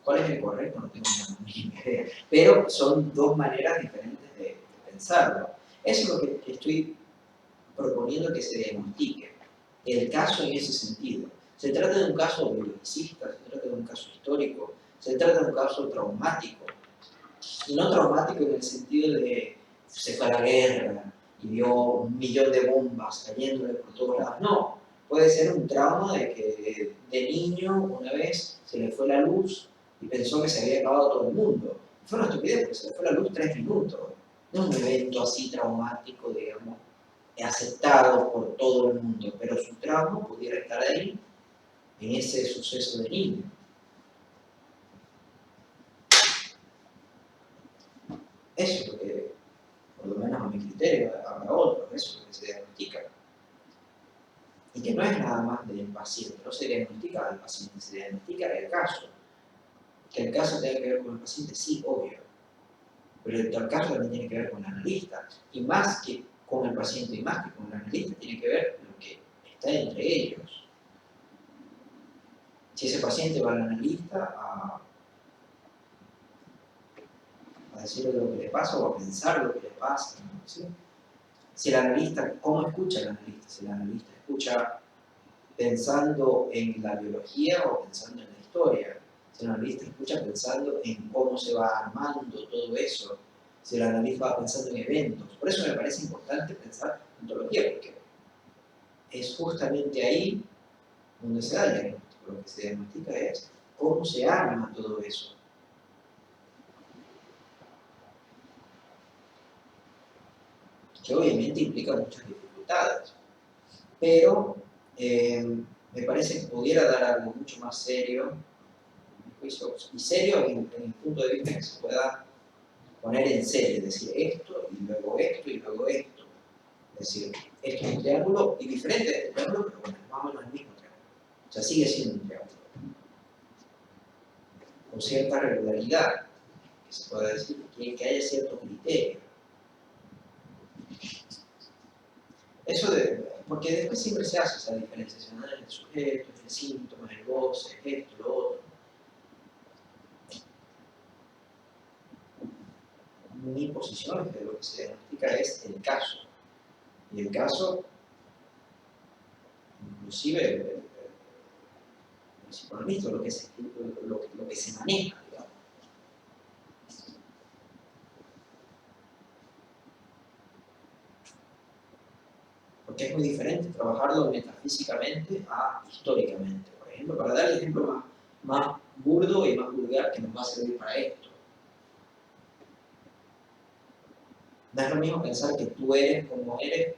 S1: ¿Cuál es el correcto? No tengo ni idea. Pero son dos maneras diferentes de pensarlo. Eso es lo que estoy proponiendo que se diagnostique. El caso en ese sentido. Se trata de un caso biologicista, se trata de un caso histórico, se trata de un caso traumático. Y no traumático en el sentido de se fue a la guerra y vio 1.000.000 de bombas cayéndole por todos lados. No, puede ser un trauma de que de niño una vez se le fue la luz y pensó que se había acabado todo el mundo. Fue una estupidez porque se le fue la luz 3 minutos. No es un evento así traumático, digamos, aceptado por todo el mundo, pero su trauma pudiera estar ahí en ese suceso de niño. Eso es lo que, por lo menos a mi criterio, habrá otro, eso es lo que se diagnostica. Y que no es nada más del paciente, no se diagnostica al paciente, se diagnostica el caso. Que el caso tenga que ver con el paciente, sí, obvio. Pero el caso también tiene que ver con el analista. Y más que con el paciente y más que con el analista, tiene que ver lo que está entre ellos. Si ese paciente va al analista a decirle lo que le pasa o a pensar lo que le pasa, ¿no? ¿Sí? Si el analista, ¿cómo escucha el analista? Si el analista escucha pensando en la biología o pensando en la historia. Si el analista escucha pensando en cómo se va armando todo eso. Si el analista va pensando en eventos. Por eso me parece importante pensar en ontología, porque es justamente ahí donde se da el diagnóstico. Lo que se diagnostica es cómo se arma todo eso. Que obviamente implica muchas dificultades. Pero me parece que pudiera dar algo mucho más serio, y serio en el punto de vista que se pueda poner en serie, es decir, esto, y luego esto, y luego esto. Es decir, esto es un triángulo, y diferente de este triángulo, pero bueno, más o menos el mismo triángulo. O sea, sigue siendo un triángulo. Con cierta regularidad, que se pueda decir, que haya cierto criterio. Eso porque después siempre se hace esa diferenciación entre el sujeto, el síntoma, el goce, esto, lo otro. Mi posición es que lo que se diagnostica es el caso. Y el caso, inclusive el psicoanalista, lo que se maneja, digamos. Porque es muy diferente trabajarlo metafísicamente a históricamente. Por ejemplo, para dar el ejemplo más burdo y más vulgar que nos va a servir para esto. No es lo mismo pensar que tú eres como eres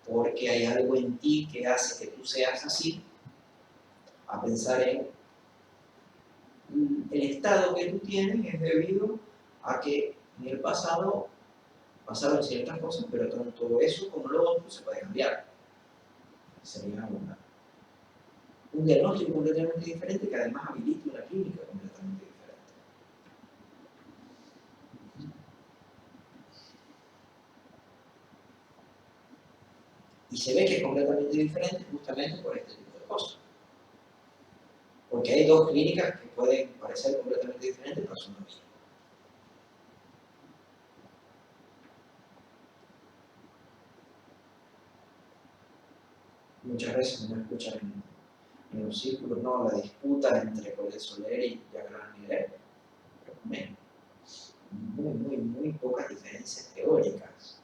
S1: porque hay algo en ti que hace que tú seas así, a pensar en el estado que tú tienes es debido a que en el pasado pasaron ciertas cosas, pero tanto eso como lo otro se puede cambiar. Sería un diagnóstico completamente diferente que además habilita una clínica completamente diferente. Y se ve que es completamente diferente justamente por este tipo de cosas. Porque hay dos clínicas que pueden parecer completamente diferentes, pero son lo mismo. Muchas veces uno escucha en los círculos, ¿no?, la disputa entre Colette Soler y Jacques Millet, pero muy pocas diferencias teóricas.